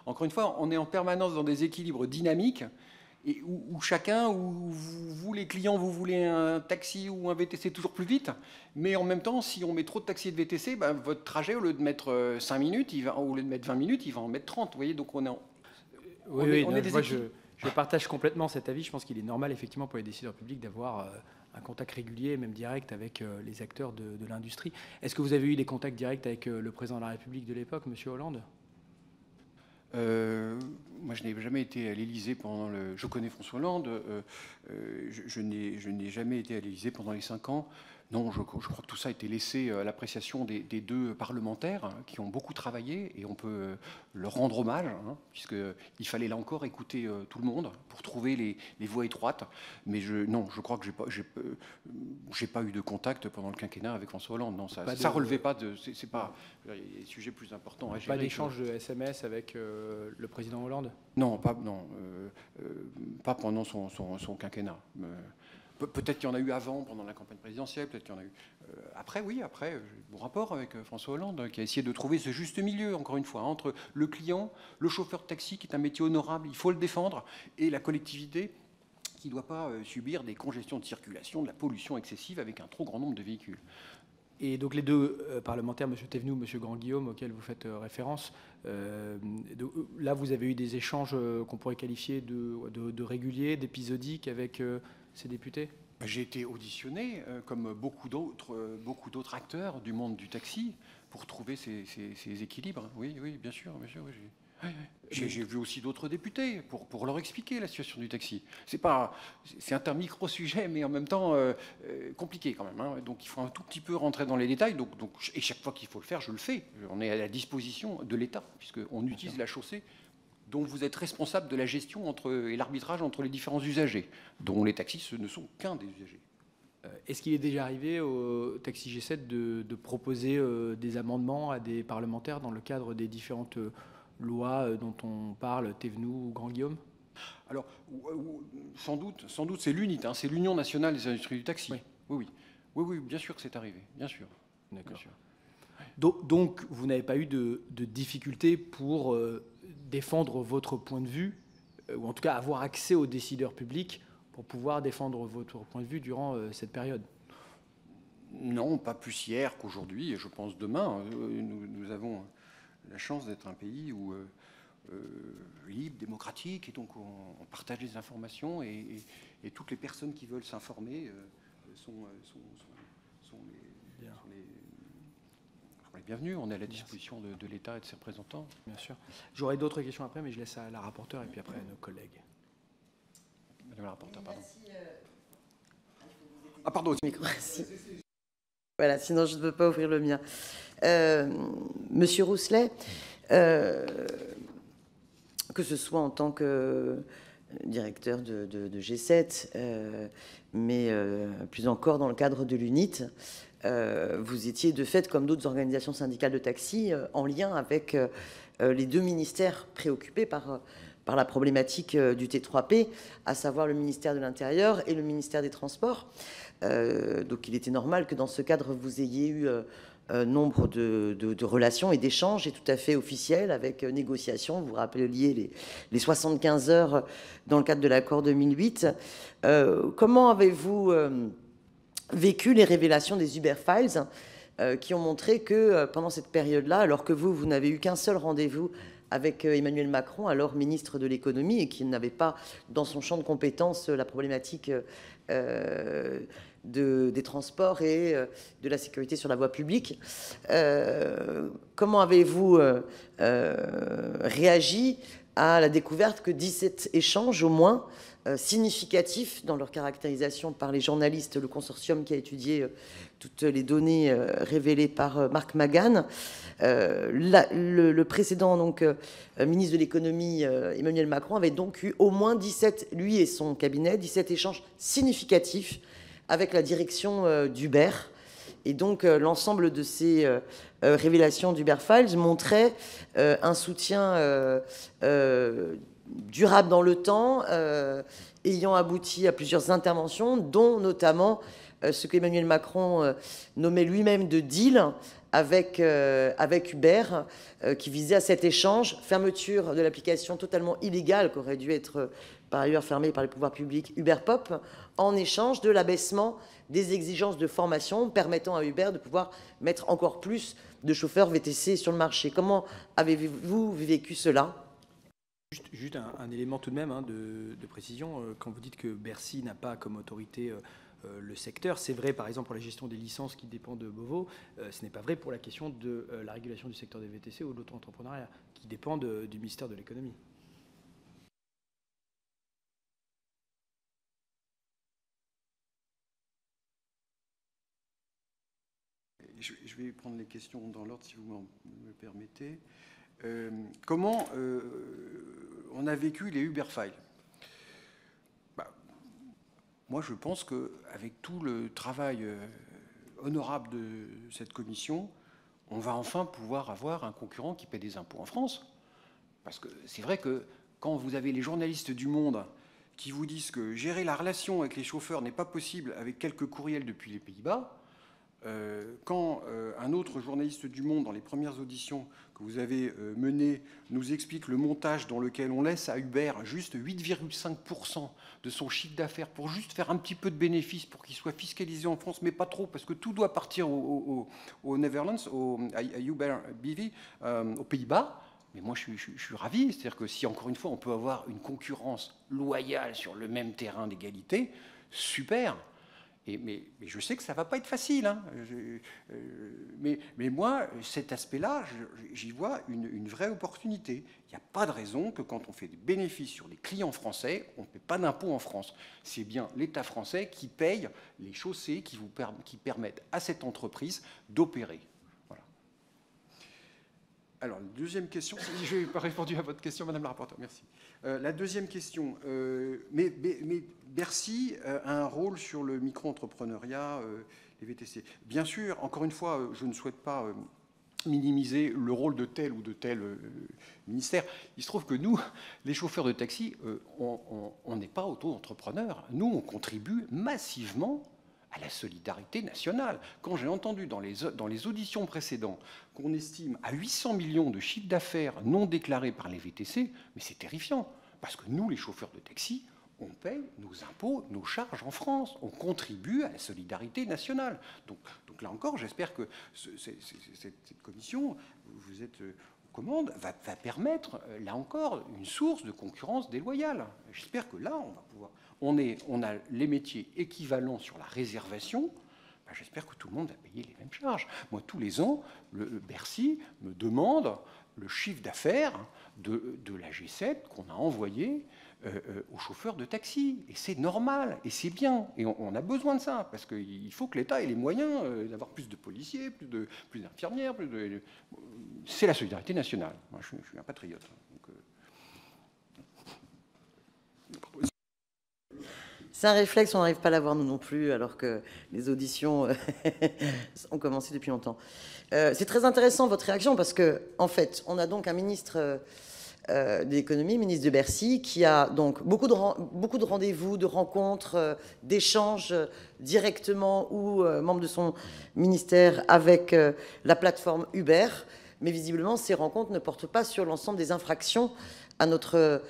encore une fois, on est en permanence dans des équilibres dynamiques et où chacun, où vous les clients, vous voulez un taxi ou un VTC toujours plus vite. Mais en même temps, si on met trop de taxis et de VTC, ben, votre trajet, au lieu de mettre 5 minutes, au lieu de mettre 20 minutes, il va en mettre 30. Vous voyez, donc on est des équilibres. Je partage complètement cet avis. Je pense qu'il est normal, effectivement, pour les décideurs publics d'avoir un contact régulier, même direct, avec les acteurs de l'industrie. Est-ce que vous avez eu des contacts directs avec le président de la République de l'époque, M. Hollande ? Moi, je n'ai jamais été à l'Élysée pendant Je connais François Hollande. Je n'ai jamais été à l'Élysée pendant les 5 ans. Non, je crois que tout ça a été laissé à l'appréciation des deux parlementaires hein, qui ont beaucoup travaillé et on peut leur rendre hommage, hein, puisqu'il fallait là encore écouter tout le monde pour trouver les voies étroites. Mais non, je crois que j'ai pas eu de contact pendant le quinquennat avec François Hollande. Non, ça relevait pas de. C'est pas. Il y a des sujets plus importants. Pas d'échange de SMS avec le président Hollande? Non, pas pendant son quinquennat. Peut-être qu'il y en a eu avant, pendant la campagne présidentielle, peut-être qu'il y en a eu après, oui, après, bon rapport avec François Hollande, qui a essayé de trouver ce juste milieu, encore une fois, entre le client, le chauffeur de taxi, qui est un métier honorable, il faut le défendre, et la collectivité, qui ne doit pas subir des congestions de circulation, de la pollution excessive avec un trop grand nombre de véhicules. Et donc les deux parlementaires, M. Thévenoud, M. Grand-Guillaume, auxquels vous faites référence, là vous avez eu des échanges qu'on pourrait qualifier de réguliers, d'épisodiques avec ces députés? J'ai été auditionné, comme beaucoup d'autres acteurs du monde du taxi, pour trouver ces équilibres. Oui, bien sûr. Oui. J'ai vu aussi d'autres députés pour leur expliquer la situation du taxi. C'est un micro-sujet, mais en même temps compliqué quand même. Hein. Donc il faut un tout petit peu rentrer dans les détails. Et chaque fois qu'il faut le faire, je le fais. On est à la disposition de l'État, puisqu'on utilise la chaussée dont vous êtes responsable de la gestion et l'arbitrage entre les différents usagers, dont les taxis ne sont qu'un des usagers. Est-ce qu'il est déjà arrivé au Taxi G7 de proposer des amendements à des parlementaires dans le cadre des différentes lois dont on parle, Thévenoud ou Grand-Guillaume? Alors, sans doute c'est l'UNIT, hein, c'est l'Union nationale des industries du taxi. Oui, bien sûr que c'est arrivé, bien sûr. D'accord. Bien sûr. Donc, vous n'avez pas eu de difficulté pour défendre votre point de vue, ou en tout cas avoir accès aux décideurs publics pour pouvoir défendre votre point de vue durant cette période? Non, pas plus hier qu'aujourd'hui, et je pense demain. Nous avons la chance d'être un pays libre, démocratique, et donc on partage les informations, et toutes les personnes qui veulent s'informer sont les bienvenus. On est à la disposition de l'État et de ses représentants. Bien sûr. J'aurai d'autres questions après, mais je laisse à la rapporteure et puis après à nos collègues. Madame la rapporteure, pardon. Ah, pardon. Merci. Voilà, sinon je ne peux pas ouvrir le mien. Monsieur Rousselet, que ce soit en tant que directeur de G7, mais plus encore dans le cadre de l'UNIT, vous étiez de fait, comme d'autres organisations syndicales de taxi, en lien avec les deux ministères préoccupés par la problématique du T3P, à savoir le ministère de l'Intérieur et le ministère des Transports. Donc il était normal que dans ce cadre, vous ayez eu nombre de relations et d'échanges, et tout à fait officiels, avec négociations. Vous rappeliez les 75 heures dans le cadre de l'accord 2008. Comment avez-vous vécu les révélations des Uber Files qui ont montré que pendant cette période-là, alors que vous n'avez eu qu'un seul rendez-vous avec Emmanuel Macron, alors ministre de l'économie, et qui n'avait pas dans son champ de compétences la problématique des transports et de la sécurité sur la voie publique. Comment avez-vous réagi à la découverte que 17 échanges au moins significatifs dans leur caractérisation par les journalistes, le consortium qui a étudié toutes les données révélées par Marc Magan, le précédent ministre de l'économie Emmanuel Macron avait donc eu au moins 17, lui et son cabinet, 17 échanges significatifs avec la direction d'Uber. Et donc l'ensemble de ces révélations d'Uber Files montrait un soutien durable dans le temps, ayant abouti à plusieurs interventions, dont notamment ce qu'Emmanuel Macron nommait lui-même de deal avec Uber, qui visait à cet échange, fermeture de l'application totalement illégale, qui aurait dû être par ailleurs fermée par les pouvoirs publics, Uber Pop, en échange de l'abaissement des exigences de formation permettant à Uber de pouvoir mettre encore plus de chauffeurs VTC sur le marché. Comment avez-vous vécu cela ? Juste un élément tout de même de précision. Quand vous dites que Bercy n'a pas comme autorité le secteur, c'est vrai par exemple pour la gestion des licences qui dépendent de Beauvau, ce n'est pas vrai pour la question de la régulation du secteur des VTC ou de l'auto-entrepreneuriat qui dépendent du ministère de l'économie. je vais prendre les questions dans l'ordre, si vous me permettez. Comment on a vécu les Uber Files? Moi, je pense qu'avec tout le travail honorable de cette commission, on va enfin pouvoir avoir un concurrent qui paie des impôts en France. Parce que c'est vrai que quand vous avez les journalistes du Monde qui vous disent que gérer la relation avec les chauffeurs n'est pas possible avec quelques courriels depuis les Pays-Bas, quand un autre journaliste du Monde, dans les premières auditions que vous avez menées, nous explique le montage dans lequel on laisse à Uber juste 8,5% de son chiffre d'affaires pour juste faire un petit peu de bénéfices pour qu'il soit fiscalisé en France, mais pas trop, parce que tout doit partir aux Netherlands, à Uber BV, aux Pays-Bas. Mais moi, je suis ravi. C'est-à-dire que si, encore une fois, on peut avoir une concurrence loyale sur le même terrain d'égalité, super. Mais je sais que ça ne va pas être facile. Hein. Mais moi, cet aspect-là, j'y vois une vraie opportunité. Il n'y a pas de raison que quand on fait des bénéfices sur des clients français, on ne paie pas d'impôts en France. C'est bien l'État français qui paye les chaussées qui permettent à cette entreprise d'opérer. Voilà. Alors, deuxième question. Je n'ai pas répondu à votre question, Madame la rapporteure. Merci. La deuxième question. Mais Bercy a un rôle sur le micro-entrepreneuriat, les VTC. Bien sûr, encore une fois, je ne souhaite pas minimiser le rôle de tel ou de tel ministère. Il se trouve que nous, les chauffeurs de taxi, on n'est pas auto-entrepreneurs. Nous, on contribue massivement à la solidarité nationale. Quand j'ai entendu dans les auditions précédentes qu'on estime à 800 millions de chiffre d'affaires non déclarés par les VTC, mais c'est terrifiant. Parce que nous, les chauffeurs de taxi, on paye nos impôts, nos charges en France. On contribue à la solidarité nationale. Donc là encore, j'espère que cette commission, vous êtes aux commandes, va permettre, là encore, une source de concurrence déloyale. J'espère que là, on va pouvoir... On a les métiers équivalents sur la réservation. Ben, j'espère que tout le monde va payer les mêmes charges. Moi, tous les ans, le Bercy me demande le chiffre d'affaires de la G7 qu'on a envoyé aux chauffeurs de taxi. Et c'est normal, et c'est bien. Et on a besoin de ça, parce qu'il faut que l'État ait les moyens d'avoir plus de policiers, plus d'infirmières. C'est la solidarité nationale. Moi, je suis un patriote. Donc, c'est un réflexe, on n'arrive pas à l'avoir nous non plus, alors que les auditions ont commencé depuis longtemps. C'est très intéressant votre réaction, parce que en fait, on a donc un ministre de l'économie, ministre de Bercy, qui a donc beaucoup de rendez-vous, de rencontres, d'échanges directement ou membres de son ministère avec la plateforme Uber. Mais visiblement, ces rencontres ne portent pas sur l'ensemble des infractions à notre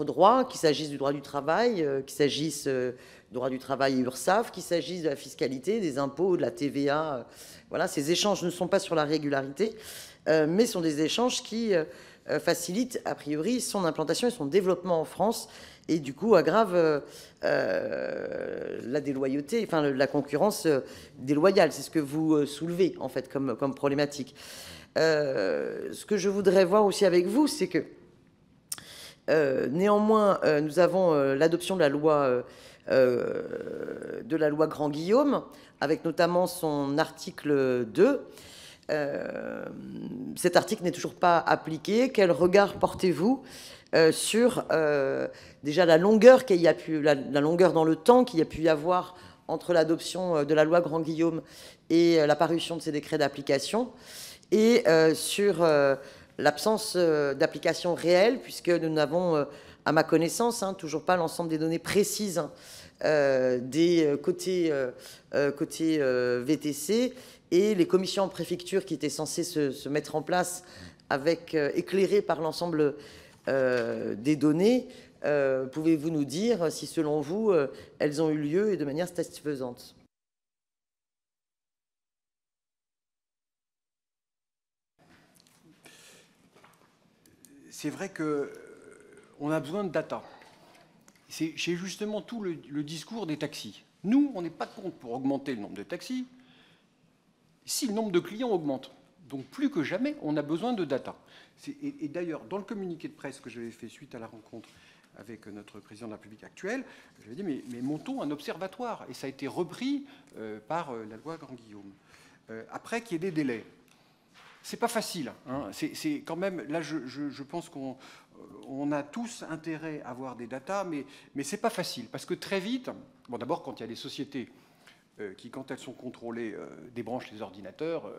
droit, qu'il s'agisse du droit du travail, qu'il s'agisse du droit du travail et URSSAF, qu'il s'agisse de la fiscalité, des impôts, de la TVA. Voilà, ces échanges ne sont pas sur la régularité, mais sont des échanges qui facilitent, a priori, son implantation et son développement en France, et du coup aggravent la déloyauté, enfin la concurrence déloyale. C'est ce que vous soulevez, en fait, comme problématique. Ce que je voudrais voir aussi avec vous, c'est que néanmoins, nous avons l'adoption de la loi Grand-Guillaume, avec notamment son article 2. Cet article n'est toujours pas appliqué. Quel regard portez-vous sur déjà la longueur la longueur dans le temps qu'il y a pu y avoir entre l'adoption de la loi Grand-Guillaume et la parution de ces décrets d'application, et sur l'absence d'application réelle, puisque nous n'avons, à ma connaissance, toujours pas l'ensemble des données précises des côtés VTC, et les commissions en préfecture qui étaient censées se mettre en place éclairées par l'ensemble des données. Pouvez-vous nous dire si, selon vous, elles ont eu lieu et de manière satisfaisante? C'est vrai qu'on a besoin de data. C'est justement tout le discours des taxis. Nous, on n'est pas contre pour augmenter le nombre de taxis si le nombre de clients augmente. Donc plus que jamais, on a besoin de data. Et d'ailleurs, dans le communiqué de presse que j'avais fait suite à la rencontre avec notre président de la République actuelle, j'avais dit mais montons un observatoire. Et ça a été repris par la loi Grand-Guillaume. Après, qu'il y ait des délais. C'est pas facile. Hein. C'est quand même, là, je pense qu'on a tous intérêt à avoir des datas, mais c'est pas facile. Parce que très vite, bon, d'abord, quand il y a des sociétés qui, quand elles sont contrôlées, débranchent les ordinateurs,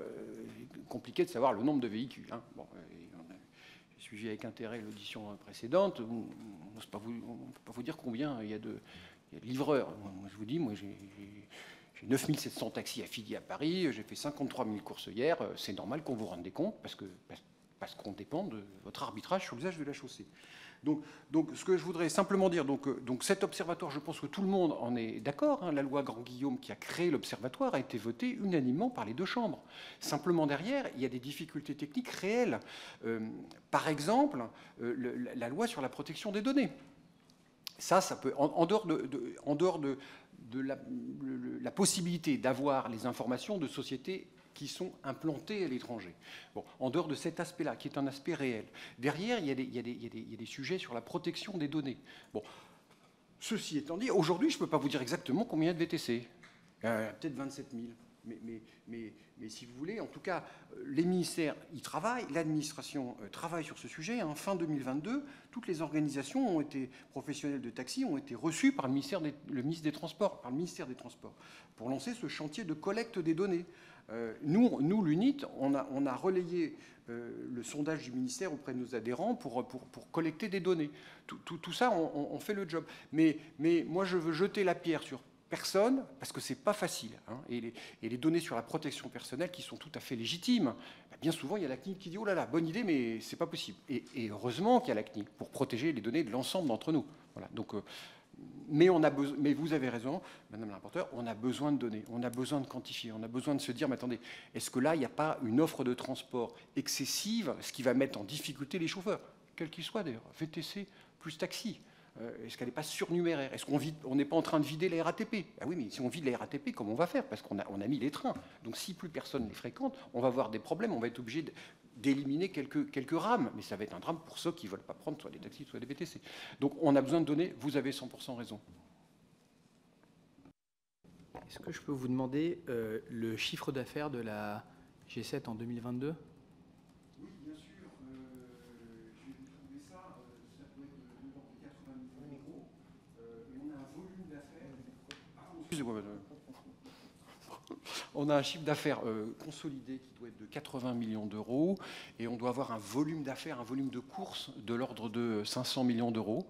c'est compliqué de savoir le nombre de véhicules. Hein. Bon, j'ai suivi avec intérêt l'audition précédente. On ne peut pas vous dire combien il y a de livreurs. Moi, je vous dis, moi, j'ai 9700 taxis affiliés à Paris, j'ai fait 53 000 courses hier. C'est normal qu'on vous rende des comptes parce qu'on dépend de votre arbitrage sur l'usage de la chaussée. Donc, ce que je voudrais simplement dire, donc cet observatoire, je pense que tout le monde en est d'accord. Hein, la loi Grand-Guillaume qui a créé l'observatoire a été votée unanimement par les deux chambres. Simplement derrière, il y a des difficultés techniques réelles. Par exemple, la loi sur la protection des données. Ça peut, en dehors de la possibilité d'avoir les informations de sociétés qui sont implantées à l'étranger. Bon, en dehors de cet aspect-là, qui est un aspect réel. Derrière, il y a des sujets sur la protection des données. Bon, ceci étant dit, aujourd'hui, je ne peux pas vous dire exactement combien il y a de VTC. Peut-être 27 000. Mais si vous voulez, en tout cas, les ministères y travaillent, l'administration travaille sur ce sujet. En fin 2022, toutes les organisations professionnelles de taxi ont été reçues par le ministère des Transports, par le ministère des Transports, pour lancer ce chantier de collecte des données. Nous l'UNIT, on a relayé le sondage du ministère auprès de nos adhérents pour collecter des données. Tout ça, on fait le job. Mais moi, je veux jeter la pierre sur personne, parce que c'est pas facile. Hein, et les données sur la protection personnelle qui sont tout à fait légitimes, bien souvent il y a la CNIL qui dit oh là là, bonne idée, mais c'est pas possible. Et heureusement qu'il y a la CNIL pour protéger les données de l'ensemble d'entre nous. Voilà. Donc, mais vous avez raison, Madame la rapporteure, on a besoin de données, on a besoin de quantifier, on a besoin de se dire, mais attendez, est-ce que là il n'y a pas une offre de transport excessive, ce qui va mettre en difficulté les chauffeurs, quels qu'ils soient d'ailleurs, VTC plus taxi. Est-ce qu'elle n'est pas surnuméraire? Est-ce qu'on n'est pas en train de vider la RATP? Ah oui, mais si on vide la RATP, comment on va faire? Parce qu'on a mis les trains. Donc si plus personne les fréquente, on va avoir des problèmes. On va être obligé d'éliminer quelques rames. Mais ça va être un drame pour ceux qui ne veulent pas prendre soit des taxis, soit des VTC. Donc on a besoin de données. Vous avez 100% raison. Est-ce que je peux vous demander le chiffre d'affaires de la G7 en 2022? On a un chiffre d'affaires consolidé qui doit être de 80 millions d'euros et on doit avoir un volume d'affaires, un volume de courses de l'ordre de 500 millions d'euros.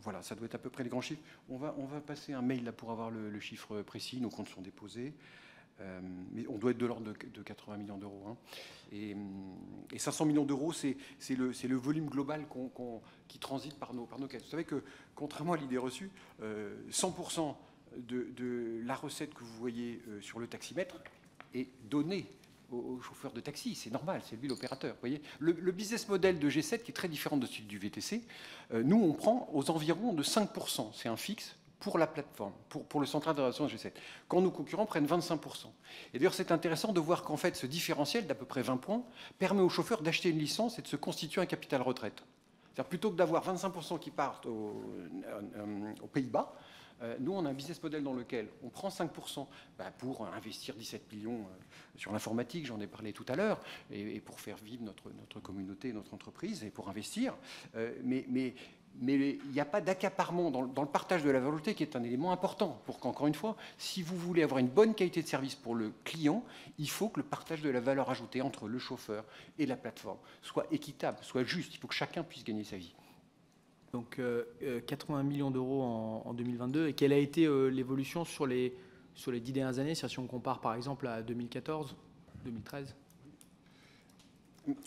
Voilà, ça doit être à peu près les grands chiffres. On va passer un mail là pour avoir le chiffre précis. Nos comptes sont déposés. Mais on doit être de l'ordre de 80 millions d'euros. Hein. Et 500 millions d'euros, c'est le volume global qui transite par nos caisses. Vous savez que, contrairement à l'idée reçue, 100% de la recette que vous voyez sur le taximètre est donnée aux chauffeurs de taxi. C'est normal, c'est lui l'opérateur. Vous voyez, le business model de G7, qui est très différent de celui du VTC, nous, on prend aux environs de 5%. C'est un fixe pour la plateforme, pour le central de réservation G7, quand nos concurrents prennent 25%. Et d'ailleurs, c'est intéressant de voir qu'en fait, ce différentiel d'à peu près 20 points permet aux chauffeurs d'acheter une licence et de se constituer un capital retraite. C'est-à-dire, plutôt que d'avoir 25% qui partent aux Pays-Bas, nous, on a un business model dans lequel on prend 5% pour investir 17 millions sur l'informatique, j'en ai parlé tout à l'heure, et pour faire vivre notre communauté, notre entreprise, et pour investir. Mais il n'y a pas d'accaparement dans le partage de la valeur ajoutée qui est un élément important pour qu'encore une fois, si vous voulez avoir une bonne qualité de service pour le client, il faut que le partage de la valeur ajoutée entre le chauffeur et la plateforme soit équitable, soit juste. Il faut que chacun puisse gagner sa vie. Donc 80 millions d'euros en 2022. Et quelle a été l'évolution sur les 10 dernières années, si on compare par exemple à 2014, 2013 ?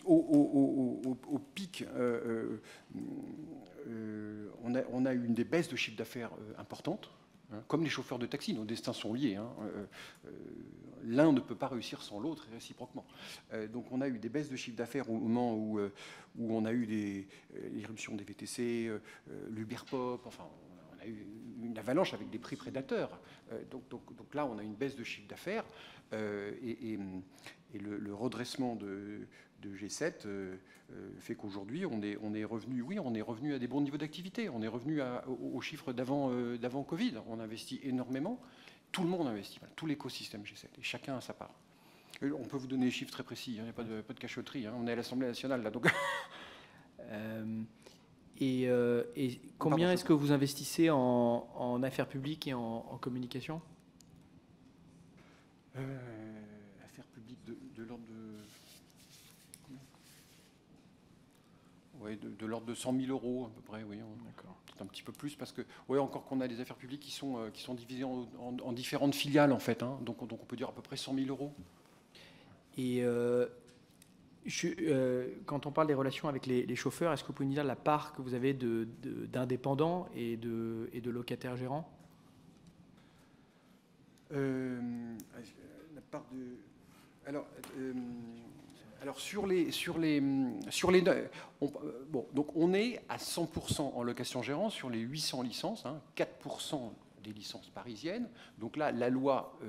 Au pic, on a eu une des baisses de chiffre d'affaires importantes. Hein, comme les chauffeurs de taxi, nos destins sont liés. Hein, l'un ne peut pas réussir sans l'autre et réciproquement. Donc on a eu des baisses de chiffre d'affaires au moment où on a eu l'irruption des VTC, l'Uberpop, enfin on a eu une avalanche avec des prix prédateurs. Donc là on a une baisse de chiffre d'affaires et le redressement de G7 fait qu'aujourd'hui on est revenu à des bons niveaux d'activité, on est revenu aux chiffres d'avant Covid, on investit énormément, tout le monde investit, tout l'écosystème G7, et chacun a sa part. Et on peut vous donner des chiffres très précis, il n'y a pas de cachotterie, on est à l'Assemblée nationale là, donc... Et combien est-ce que vous investissez en affaires publiques et en communication? Affaires publiques de l'ordre de... Oui, de l'ordre de 100 000 euros à peu près, oui. D'accord. Peut-être un petit peu plus, parce que, oui, encore qu'on a des affaires publiques qui sont divisées en différentes filiales, en fait. Donc on peut dire à peu près 100 000 euros. Et quand on parle des relations avec les chauffeurs, est-ce que vous pouvez nous dire la part que vous avez d'indépendants et de locataires gérants? La part de... Alors donc on est à 100% en location-gérant sur les 800 licences, 4% des licences parisiennes. Donc là, la loi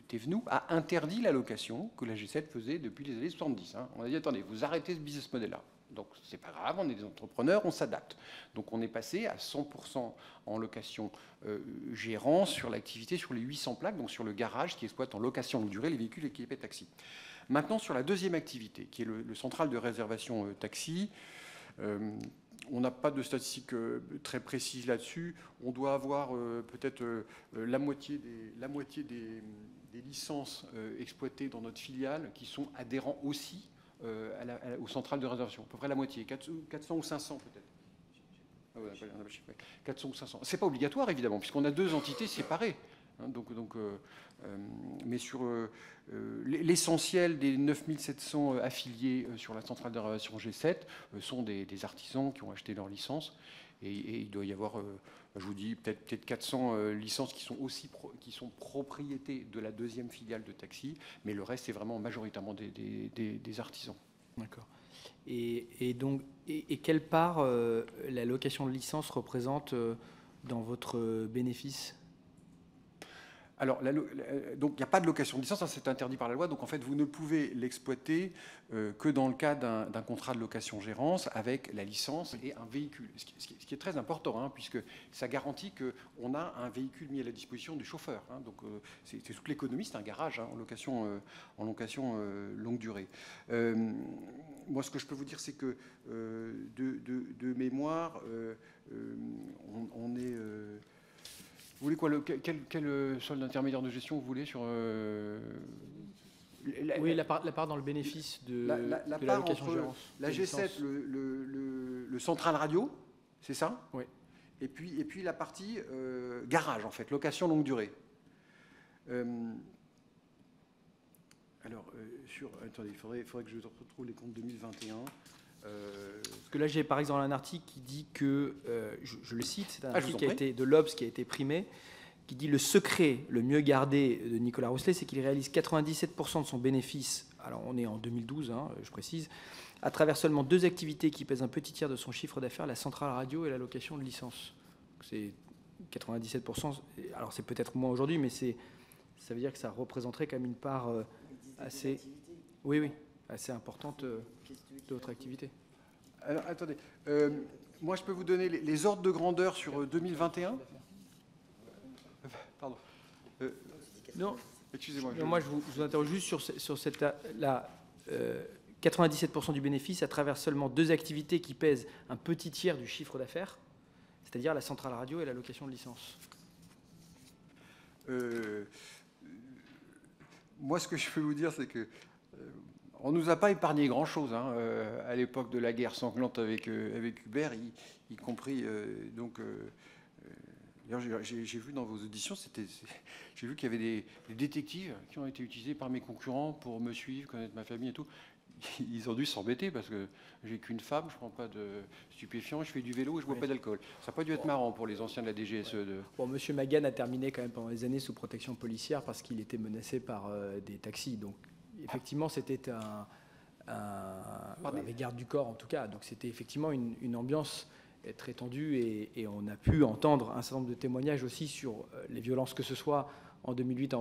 Thévenoud a interdit la location que la G7 faisait depuis les années 70. On a dit, attendez, vous arrêtez ce business model-là. Donc c'est pas grave, on est des entrepreneurs, on s'adapte. Donc on est passé à 100% en location gérant sur l'activité sur les 800 plaques, donc sur le garage qui exploite en location longue durée les véhicules équipés taxi. Maintenant sur la deuxième activité, qui est le central de réservation taxi, on n'a pas de statistiques très précises là-dessus. On doit avoir peut-être la moitié des licences exploitées dans notre filiale qui sont adhérents aussi au central de réservation. À peu près la moitié, 400 ou 500 peut-être. 400 ou 500. C'est pas obligatoire évidemment, puisqu'on a deux entités séparées. Mais sur l'essentiel des 9700 affiliés sur la centrale de réservation G7 sont des artisans qui ont acheté leur licence. Et il doit y avoir, je vous dis, peut-être 400 licences qui sont propriétés de la deuxième filiale de taxi. Mais le reste, c'est vraiment majoritairement des artisans. D'accord. Et quelle part la location de licence représente dans votre bénéfice? Alors, donc il n'y a pas de location de licence, ça c'est interdit par la loi. Donc en fait, vous ne pouvez l'exploiter que dans le cas d'un contrat de location-gérance avec la licence et un véhicule. Ce qui est très important, puisque ça garantit qu'on a un véhicule mis à la disposition du chauffeur. Donc c'est toute l'économie, c'est un garage en location longue durée. Moi, ce que je peux vous dire, c'est que de mémoire, on est... Vous voulez quoi, quel solde intermédiaire de gestion vous voulez sur oui, la part dans le bénéfice de la location-gérance. La G7, le central radio, c'est ça? Oui. Et puis la partie garage, en fait, location longue durée. Attendez, il faudrait que je retrouve les comptes 2021. Parce que là, j'ai par exemple un article qui dit que, je le cite, c'est un article de l'Obs qui a été primé, qui dit le secret le mieux gardé de Nicolas Rousselet, c'est qu'il réalise 97% de son bénéfice, alors on est en 2012, je précise, à travers seulement deux activités qui pèsent un petit tiers de son chiffre d'affaires, la centrale radio et la location de licence. C'est 97%, alors c'est peut-être moins aujourd'hui, mais ça veut dire que ça représenterait quand même une part assez... Oui, assez importante de votre activité. Alors, attendez, moi je peux vous donner les ordres de grandeur sur 2021. Pardon. Non, excusez-moi. Moi je vous interroge juste sur cette 97% du bénéfice à travers seulement deux activités qui pèsent un petit tiers du chiffre d'affaires, c'est-à-dire la centrale radio et la location de licence. Moi ce que je peux vous dire, c'est que on ne nous a pas épargné grand-chose à l'époque de la guerre sanglante avec Hubert, y compris. D'ailleurs, j'ai vu dans vos auditions, j'ai vu qu'il y avait des détectives qui ont été utilisés par mes concurrents pour me suivre, connaître ma famille et tout. Ils ont dû s'embêter parce que j'ai qu'une femme, je ne prends pas de stupéfiants, je fais du vélo et je ne bois pas d'alcool. Ça n'a pas dû être marrant pour les anciens de la DGSE. Bon, M. Magan a terminé quand même pendant des années sous protection policière parce qu'il était menacé par des taxis. Donc, effectivement, c'était avec garde du corps en tout cas. Donc c'était effectivement une ambiance très tendue et on a pu entendre un certain nombre de témoignages aussi sur les violences, que ce soit en 2008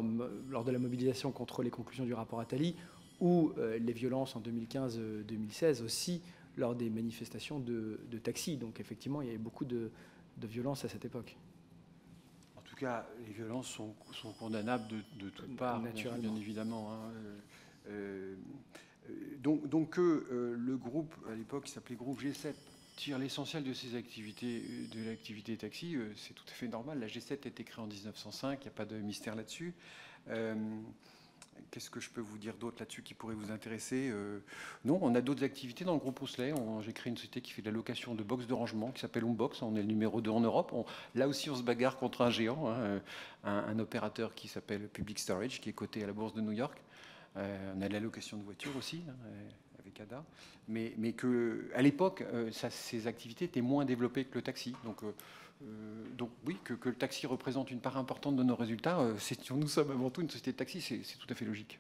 lors de la mobilisation contre les conclusions du rapport Attali ou les violences en 2015-2016 aussi lors des manifestations de taxi. Donc effectivement, il y avait beaucoup de violences à cette époque. tout cas, les violences sont condamnables de toutes parts, naturellement, bien évidemment. Hein. Donc le groupe, à l'époque, qui s'appelait groupe G7, tire l'essentiel de ses activités, de l'activité taxi, c'est tout à fait normal. La G7 a été créée en 1905, il n'y a pas de mystère là-dessus. Qu'est-ce que je peux vous dire d'autre là-dessus qui pourrait vous intéresser? Non, on a d'autres activités dans le groupe Housselet. J'ai créé une société qui fait de la location de box de rangement qui s'appelle Homebox. On est le numéro 2 en Europe. Là aussi, on se bagarre contre un géant, hein, un opérateur qui s'appelle Public Storage, qui est coté à la bourse de New York. On a de la location de voitures aussi, hein, avec ADA. Mais qu'à l'époque, ces activités étaient moins développées que le taxi. Donc oui, que le taxi représente une part importante de nos résultats, nous sommes avant tout une société de taxi, c'est tout à fait logique.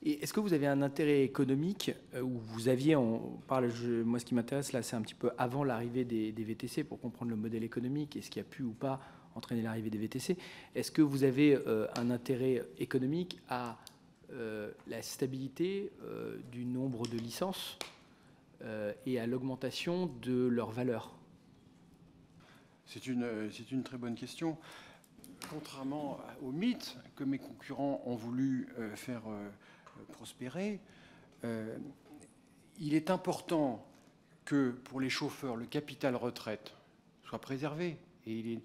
Et est-ce que vous avez un intérêt économique où vous aviez, moi ce qui m'intéresse là, c'est un petit peu avant l'arrivée des VTC pour comprendre le modèle économique et ce qui a pu ou pas entraîner l'arrivée des VTC. Est-ce que vous avez un intérêt économique à la stabilité du nombre de licences et à l'augmentation de leur valeur? C'est une très bonne question. Contrairement au mythe que mes concurrents ont voulu faire prospérer, il est important que pour les chauffeurs, le capital retraite soit préservé. Et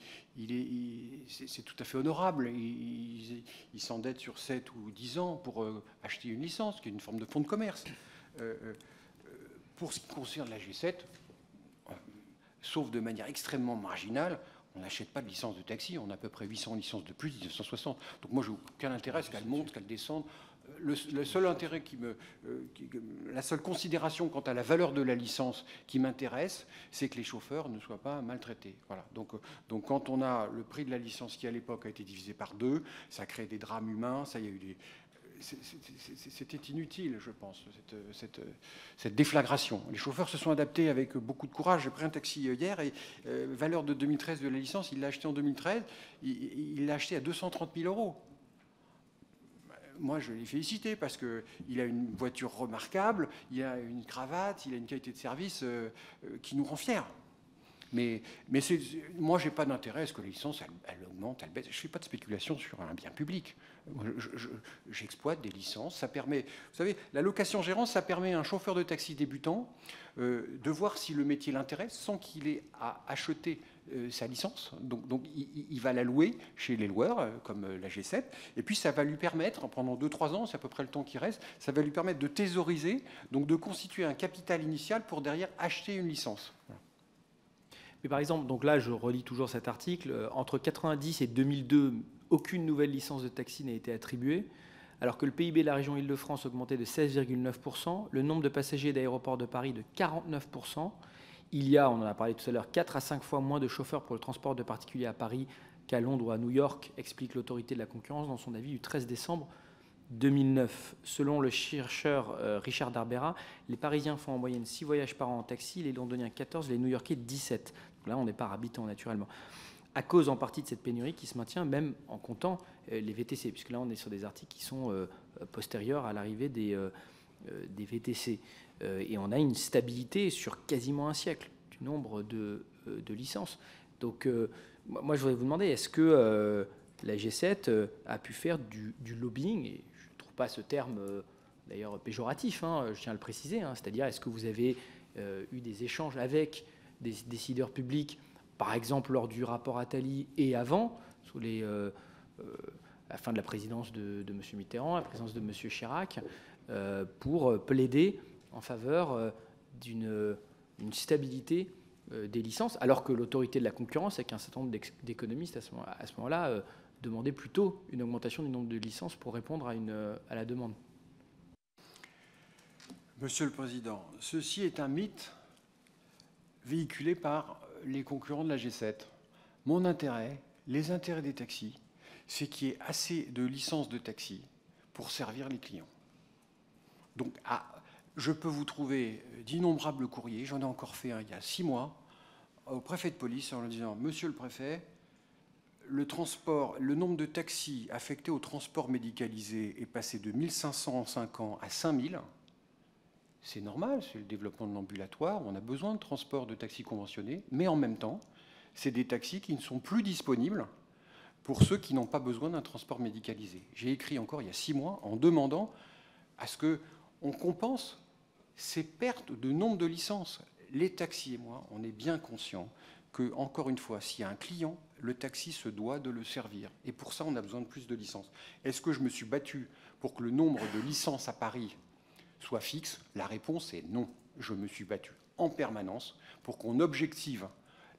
c'est tout à fait honorable. Ils s'endettent sur 7 ou 10 ans pour acheter une licence, qui est une forme de fonds de commerce. Pour ce qui concerne la G7, sauf de manière extrêmement marginale, on n'achète pas de licence de taxi. On a à peu près 800 licences de plus, 1960. Donc moi, je n'ai aucun intérêt à ce qu'elle monte, qu'elle descende. Le seul intérêt la seule considération quant à la valeur de la licence qui m'intéresse, c'est que les chauffeurs ne soient pas maltraités. Voilà. Donc quand on a le prix de la licence qui, à l'époque, a été divisé par 2, ça crée des drames humains. Ça, il y a eu c'était inutile, je pense, cette déflagration. Les chauffeurs se sont adaptés avec beaucoup de courage. J'ai pris un taxi hier et valeur de 2013 de la licence, il l'a acheté en 2013, il l'a acheté à 230 000 €. Moi, je l'ai félicité parce qu'il a une voiture remarquable, il a une cravate, il a une qualité de service qui nous rend fiers. Mais moi, je n'ai pas d'intérêt à ce que les licences, elles augmentent, elles baissent. Je ne fais pas de spéculation sur un bien public. J'exploite des licences. Ça permet, vous savez, la location-gérance, ça permet à un chauffeur de taxi débutant de voir si le métier l'intéresse sans qu'il ait à acheter sa licence. Donc il va la louer chez les loueurs, comme la G7. Et puis, ça va lui permettre, pendant 2-3 ans, c'est à peu près le temps qui reste, ça va lui permettre de thésauriser, donc de constituer un capital initial pour derrière acheter une licence. Voilà. Mais par exemple, donc là, je relis toujours cet article, entre 1990 et 2002, aucune nouvelle licence de taxi n'a été attribuée, alors que le PIB de la région Île-de-France augmentait de 16,9%, le nombre de passagers d'aéroports de Paris de 49%. Il y a, on en a parlé tout à l'heure, 4 à 5 fois moins de chauffeurs pour le transport de particuliers à Paris qu'à Londres ou à New York, explique l'autorité de la concurrence dans son avis du 13 décembre 2009. Selon le chercheur Richard Darbera, les Parisiens font en moyenne 6 voyages par an en taxi, les Londoniens 14, les New-Yorkais 17. Donc là, on n'est pas habitant naturellement. À cause en partie de cette pénurie qui se maintient, même en comptant les VTC, puisque là, on est sur des articles qui sont postérieurs à l'arrivée des VTC. Et on a une stabilité sur quasiment un siècle du nombre de licences. Donc, moi, je voudrais vous demander, est-ce que la G7 a pu faire du lobbying, et je ne trouve pas ce terme d'ailleurs péjoratif, hein, je tiens à le préciser, hein, c'est-à-dire est-ce que vous avez eu des échanges avec des décideurs publics, par exemple lors du rapport Attali et avant, sous la fin de la présidence de M. Mitterrand, la présidence de M. Chirac, pour plaider en faveur d'une stabilité des licences, alors que l'autorité de la concurrence, avec un certain nombre d'économistes à ce moment-là, demandait plutôt une augmentation du nombre de licences pour répondre à la demande. Monsieur le Président, ceci est un mythe véhiculé par les concurrents de la G7. Mon intérêt, les intérêts des taxis, c'est qu'il y ait assez de licences de taxi pour servir les clients. Donc, je peux vous trouver d'innombrables courriers, j'en ai encore fait un il y a 6 mois, au préfet de police en lui disant « Monsieur le préfet, le nombre de taxis affectés au transport médicalisé est passé de 1500 en 5 ans à 5000. C'est normal, c'est le développement de l'ambulatoire, on a besoin de transport de taxis conventionnés, mais en même temps, c'est des taxis qui ne sont plus disponibles pour ceux qui n'ont pas besoin d'un transport médicalisé. J'ai écrit encore il y a 6 mois en demandant à ce qu'on compense ces pertes de nombre de licences. Les taxis et moi, on est bien conscients que, encore une fois, s'il y a un client, le taxi se doit de le servir. Et pour ça, on a besoin de plus de licences. Est-ce que je me suis battu pour que le nombre de licences à Paris soit fixe? La réponse est non. Je me suis battu en permanence pour qu'on objective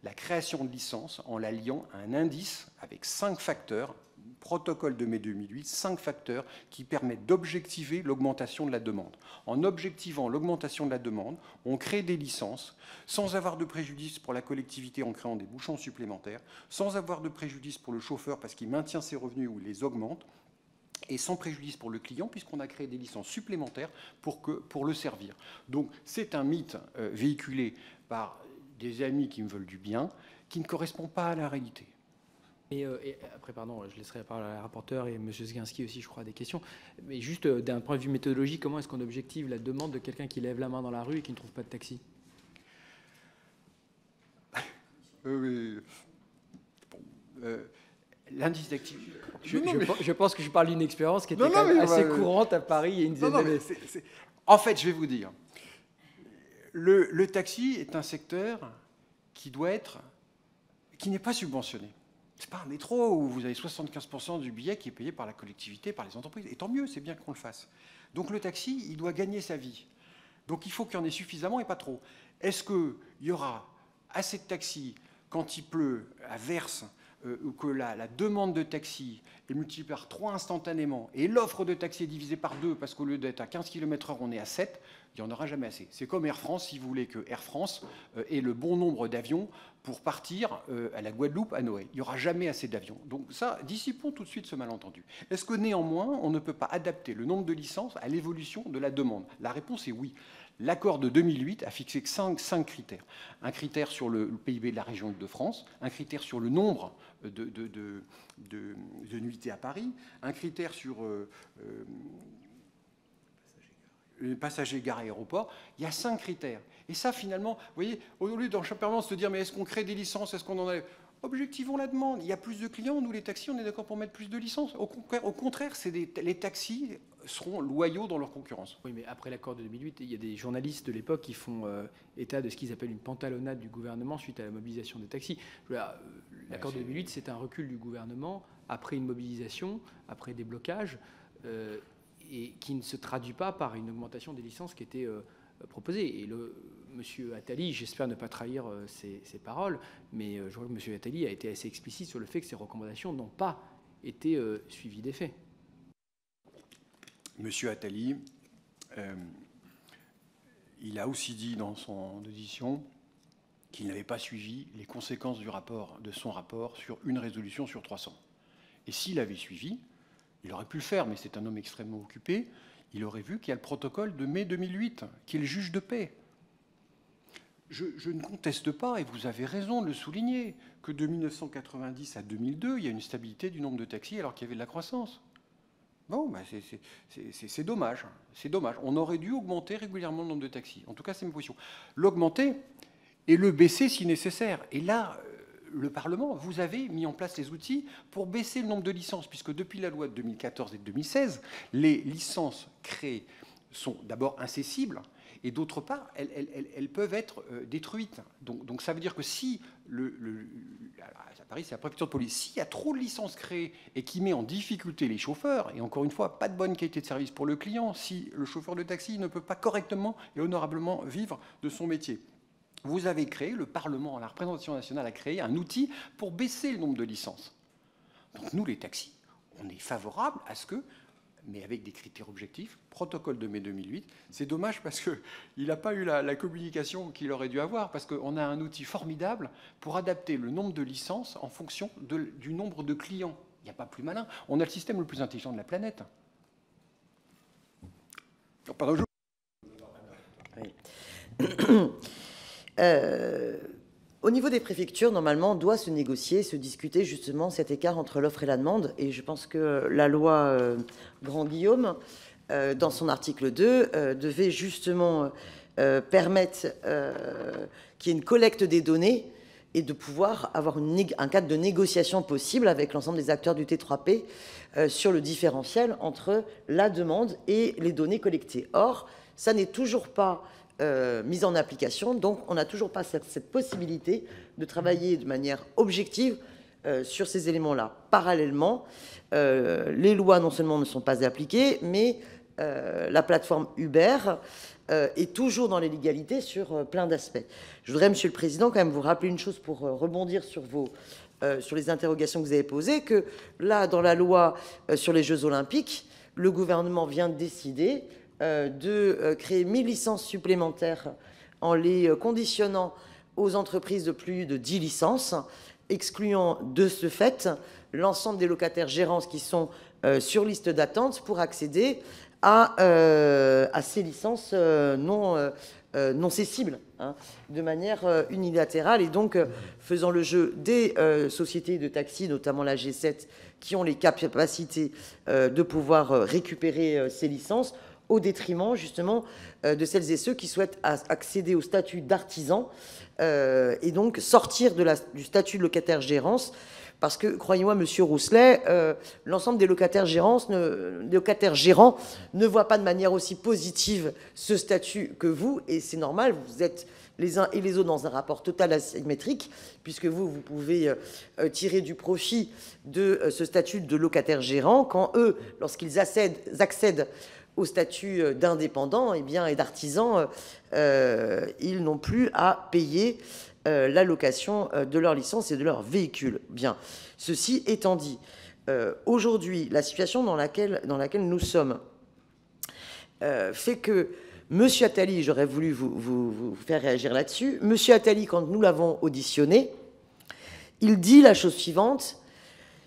la création de licences en la liant à un indice avec 5 facteurs, protocole de mai 2008, 5 facteurs qui permettent d'objectiver l'augmentation de la demande. En objectivant l'augmentation de la demande, on crée des licences sans avoir de préjudice pour la collectivité en créant des bouchons supplémentaires, sans avoir de préjudice pour le chauffeur parce qu'il maintient ses revenus ou les augmente, et sans préjudice pour le client, puisqu'on a créé des licences supplémentaires pour le servir. Donc c'est un mythe véhiculé par des amis qui me veulent du bien, qui ne correspond pas à la réalité. Et après, pardon, je laisserai la parole à la rapporteure et M. Zginski aussi, je crois, des questions. Mais juste d'un point de vue méthodologique, comment est-ce qu'on objective la demande de quelqu'un qui lève la main dans la rue et qui ne trouve pas de taxi? L'indice d'activité. Je pense que je parle d'une expérience qui était quand même assez courante à Paris il y a une dizaine d'années. En fait, je vais vous dire, le taxi est un secteur qui n'est pas subventionné. Ce n'est pas un métro où vous avez 75% du billet qui est payé par la collectivité, par les entreprises. Et tant mieux, c'est bien qu'on le fasse. Donc le taxi, il doit gagner sa vie. Donc il faut qu'il y en ait suffisamment et pas trop. Est-ce qu'il y aura assez de taxis quand il pleut, à verse, ou que la demande de taxi est multipliée par 3 instantanément et l'offre de taxi est divisée par 2 parce qu'au lieu d'être à 15 km/h, on est à 7, il n'y en aura jamais assez. C'est comme Air France, si vous voulez que Air France ait le bon nombre d'avions pour partir à la Guadeloupe à Noël. Il n'y aura jamais assez d'avions. Donc ça, dissipons tout de suite ce malentendu. Est-ce que néanmoins, on ne peut pas adapter le nombre de licences à l'évolution de la demande? La réponse est oui. L'accord de 2008 a fixé 5 critères. Un critère sur le PIB de la région Île-de-France, un critère sur le nombre de nuitées à Paris, un critère sur les passagers gare aéroport. Il y a 5 critères. Et ça, finalement, vous voyez, au lieu dans chaque permanence se dire mais est-ce qu'on crée des licences, est-ce qu'on en a... Objectivons la demande. Il y a plus de clients. Nous, les taxis, on est d'accord pour mettre plus de licences. Au contraire, les taxis seront loyaux dans leur concurrence. Oui, mais après l'accord de 2008, il y a des journalistes de l'époque qui font état de ce qu'ils appellent une pantalonnade du gouvernement suite à la mobilisation des taxis. L'accord de 2008, c'est un recul du gouvernement après une mobilisation, après des blocages, et qui ne se traduit pas par une augmentation des licences qui était proposée. Et M. Attali, j'espère ne pas trahir ses paroles, mais je crois que M. Attali a été assez explicite sur le fait que ces recommandations n'ont pas été suivies des faits. M. Attali, il a aussi dit dans son audition qu'il n'avait pas suivi les conséquences de son rapport sur une résolution sur 300. Et s'il avait suivi, il aurait pu le faire, mais c'est un homme extrêmement occupé, il aurait vu qu'il y a le protocole de mai 2008, qui est le juge de paix. Je ne conteste pas, et vous avez raison de le souligner, que de 1990 à 2002, il y a une stabilité du nombre de taxis alors qu'il y avait de la croissance. Bon, ben c'est dommage. C'est dommage. On aurait dû augmenter régulièrement le nombre de taxis. En tout cas, c'est ma position. L'augmenter et le baisser si nécessaire. Et là, le Parlement, vous avez mis en place les outils pour baisser le nombre de licences, puisque depuis la loi de 2014 et de 2016, les licences créées sont d'abord incessibles, et d'autre part, elles peuvent être détruites. Donc ça veut dire que si, à Paris, c'est la préfecture de police, s'il y a trop de licences créées et qui met en difficulté les chauffeurs, et encore une fois, pas de bonne qualité de service pour le client, si le chauffeur de taxi ne peut pas correctement et honorablement vivre de son métier. Vous avez créé, le Parlement, la représentation nationale a créé un outil pour baisser le nombre de licences. Donc nous, les taxis, on est favorable à ce que, mais avec des critères objectifs, protocole de mai 2008. C'est dommage parce qu'il n'a pas eu la communication qu'il aurait dû avoir, parce qu'on a un outil formidable pour adapter le nombre de licences en fonction du nombre de clients. Il n'y a pas plus malin. On a le système le plus intelligent de la planète. Oh, pardon, Au niveau des préfectures, normalement, doit se négocier, se discuter justement cet écart entre l'offre et la demande. Et je pense que la loi Grand-Guillaume, dans son article 2, devait justement permettre qu'il y ait une collecte des données et de pouvoir avoir un cadre de négociation possible avec l'ensemble des acteurs du T3P sur le différentiel entre la demande et les données collectées. Or, ça n'est toujours pas mis en application, donc on n'a toujours pas cette possibilité de travailler de manière objective sur ces éléments-là. Parallèlement, les lois non seulement ne sont pas appliquées, mais la plateforme Uber est toujours dans l'illégalité sur plein d'aspects. Je voudrais, Monsieur le Président, quand même vous rappeler une chose pour rebondir sur les interrogations que vous avez posées, que là, dans la loi sur les Jeux Olympiques, le gouvernement vient de décider de créer 1000 licences supplémentaires en les conditionnant aux entreprises de plus de 10 licences, excluant de ce fait l'ensemble des locataires gérants qui sont sur liste d'attente pour accéder à ces licences non cessibles, hein, de manière unilatérale, et donc faisant le jeu des sociétés de taxi, notamment la G7, qui ont les capacités de pouvoir récupérer ces licences, au détriment justement de celles et ceux qui souhaitent accéder au statut d'artisan et donc sortir du statut de locataire-gérance. Parce que, croyez-moi, Monsieur Rousselet, l'ensemble des locataires gérants ne voient pas de manière aussi positive ce statut que vous, et c'est normal, vous êtes les uns et les autres dans un rapport total asymétrique, puisque vous pouvez tirer du profit de ce statut de locataire gérant, quand eux, lorsqu'ils accèdent au statut d'indépendant et d'artisan, ils n'ont plus à payer la location de leur licence et de leur véhicule. Bien, ceci étant dit, aujourd'hui, la situation dans laquelle nous sommes fait que Monsieur Attali, j'aurais voulu vous faire réagir là-dessus, Monsieur Attali, quand nous l'avons auditionné, il dit la chose suivante: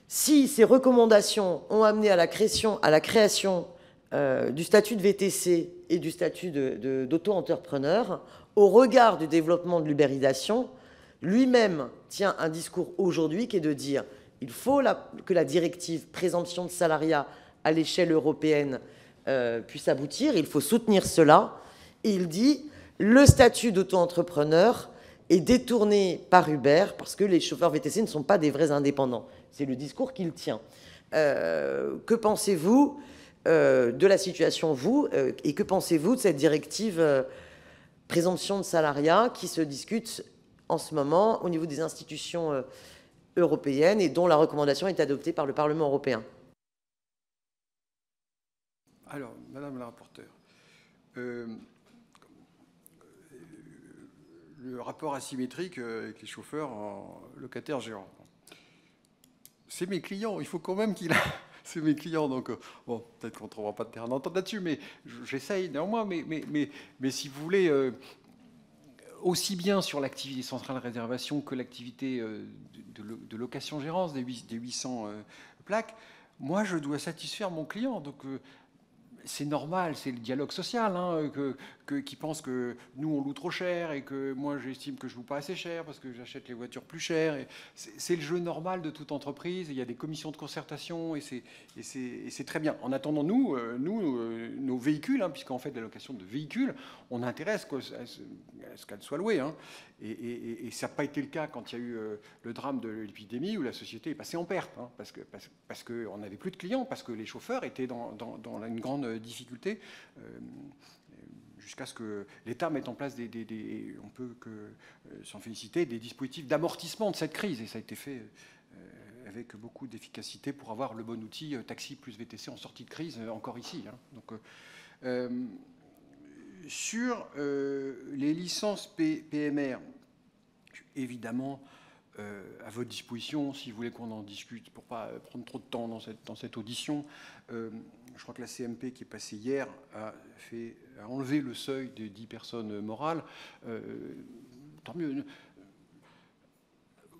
si ces recommandations ont amené à la création du statut de VTC et du statut d'auto-entrepreneur, au regard du développement de l'ubérisation, lui-même tient un discours aujourd'hui qui est de dire il faut que la directive présomption de salariat à l'échelle européenne puisse aboutir, il faut soutenir cela, et il dit le statut d'auto-entrepreneur est détourné par Uber parce que les chauffeurs VTC ne sont pas des vrais indépendants. C'est le discours qu'il tient. Que pensez-vous de la situation, vous, et que pensez-vous de cette directive présomption de salariat qui se discute en ce moment au niveau des institutions européennes et dont la recommandation est adoptée par le Parlement européen? Alors, Madame la rapporteure, le rapport asymétrique avec les chauffeurs en locataires gérants, c'est mes clients, il faut quand même qu'il a... C'est mes clients, donc bon, peut-être qu'on ne trouvera pas de terrain d'entente là-dessus, mais j'essaye néanmoins. Mais si vous voulez, aussi bien sur l'activité centrale de réservation que l'activité de location-gérance des 800 plaques, moi, je dois satisfaire mon client. Donc, c'est normal, c'est le dialogue social, hein, qui pense que nous, on loue trop cher et que moi, j'estime que je loue pas assez cher parce que j'achète les voitures plus chères. C'est le jeu normal de toute entreprise. Il y a des commissions de concertation et c'est très bien. En attendant, nos véhicules, hein, puisqu'en fait, la location de véhicules, on a intérêt à ce qu'elles soient louées. Hein. Et ça n'a pas été le cas quand il y a eu le drame de l'épidémie où la société est passée en perte, hein, parce qu'on n'avait plus de clients, parce que les chauffeurs étaient dans une grande difficulté, jusqu'à ce que l'État mette en place on peut que s'en féliciter, des dispositifs d'amortissement de cette crise. Et ça a été fait avec beaucoup d'efficacité pour avoir le bon outil taxi plus VTC en sortie de crise, encore ici. Hein. Donc, sur les licences PMR, évidemment, à votre disposition, si vous voulez qu'on en discute, pour ne pas prendre trop de temps dans cette audition. Je crois que la CMP qui est passée hier a enlevé le seuil des 10 personnes morales. Tant mieux.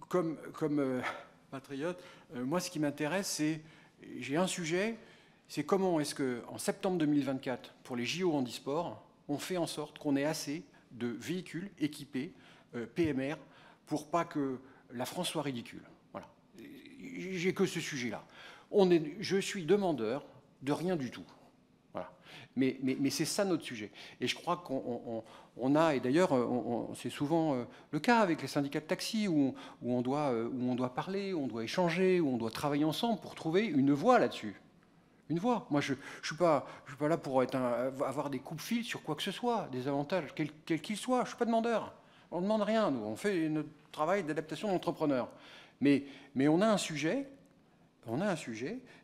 Comme patriote, moi, ce qui m'intéresse, j'ai un sujet, c'est comment est-ce qu'en septembre 2024, pour les JO handisport, on fait en sorte qu'on ait assez de véhicules équipés PMR pour pas que la France soit ridicule. Voilà. J'ai que ce sujet-là. Je suis demandeur de rien du tout. Voilà. Mais c'est ça notre sujet. Et je crois qu'on a, et d'ailleurs c'est souvent le cas avec les syndicats de taxi, où on doit parler, où on doit échanger, où on doit travailler ensemble pour trouver une voie là-dessus. Une voie. Moi, je ne suis pas là pour avoir des coupe-fils sur quoi que ce soit, des avantages, quels qu'ils soient. Je ne suis pas demandeur. On ne demande rien, nous. On fait notre travail d'adaptation d'entrepreneur. Mais on a un sujet.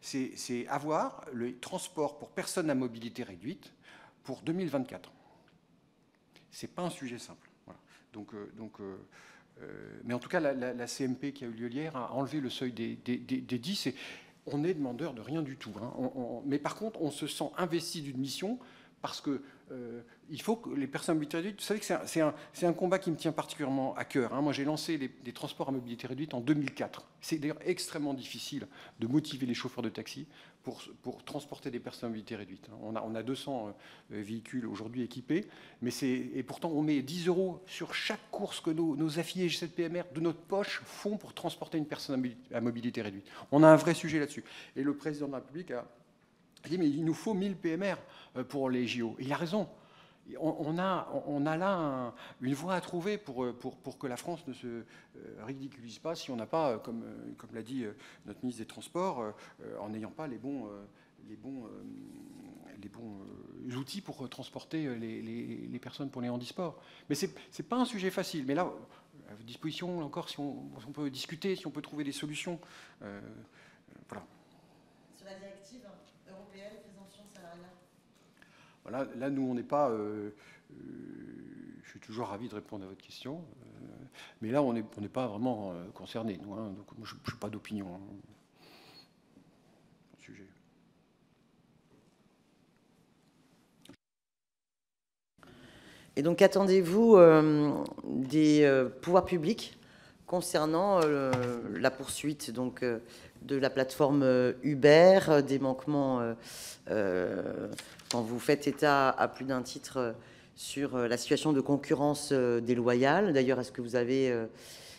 C'est avoir le transport pour personnes à mobilité réduite pour 2024. Ce n'est pas un sujet simple. Voilà. Mais en tout cas, la CMP qui a eu lieu hier a enlevé le seuil des 10. On est demandeur de rien du tout. Hein. Mais par contre, on se sent investi d'une mission parce que il faut que les personnes à mobilité réduite... Vous savez que c'est un combat qui me tient particulièrement à cœur. Hein. Moi, j'ai lancé des transports à mobilité réduite en 2004. C'est d'ailleurs extrêmement difficile de motiver les chauffeurs de taxi pour transporter des personnes à mobilité réduite. On a 200 véhicules aujourd'hui équipés, et pourtant on met 10 € sur chaque course que nos affiliés G7 PMR de notre poche font pour transporter une personne à mobilité réduite. On a un vrai sujet là-dessus. Et le président de la République a dit mais il nous faut 1000 PMR pour les JO. Et il a raison. On a là une voie à trouver pour que la France ne se ridiculise pas si on n'a pas, comme l'a dit notre ministre des Transports, en n'ayant pas les bons outils pour transporter les personnes pour les handisports. Mais c'est pas un sujet facile. Mais là, à votre disposition, là encore, si on peut discuter, si on peut trouver des solutions. Voilà. Sur la directive européenne, présomption de salariat. Voilà, là, nous, on n'est pas... je suis toujours ravi de répondre à votre question. Mais là, on n'est pas vraiment concernés, nous. Hein, donc, moi, je n'ai pas d'opinion sur le sujet. Et donc, attendez-vous des pouvoirs publics concernant la poursuite donc, de la plateforme Uber, des manquements quand vous faites état à plus d'un titre sur la situation de concurrence déloyale. D'ailleurs, est-ce que vous avez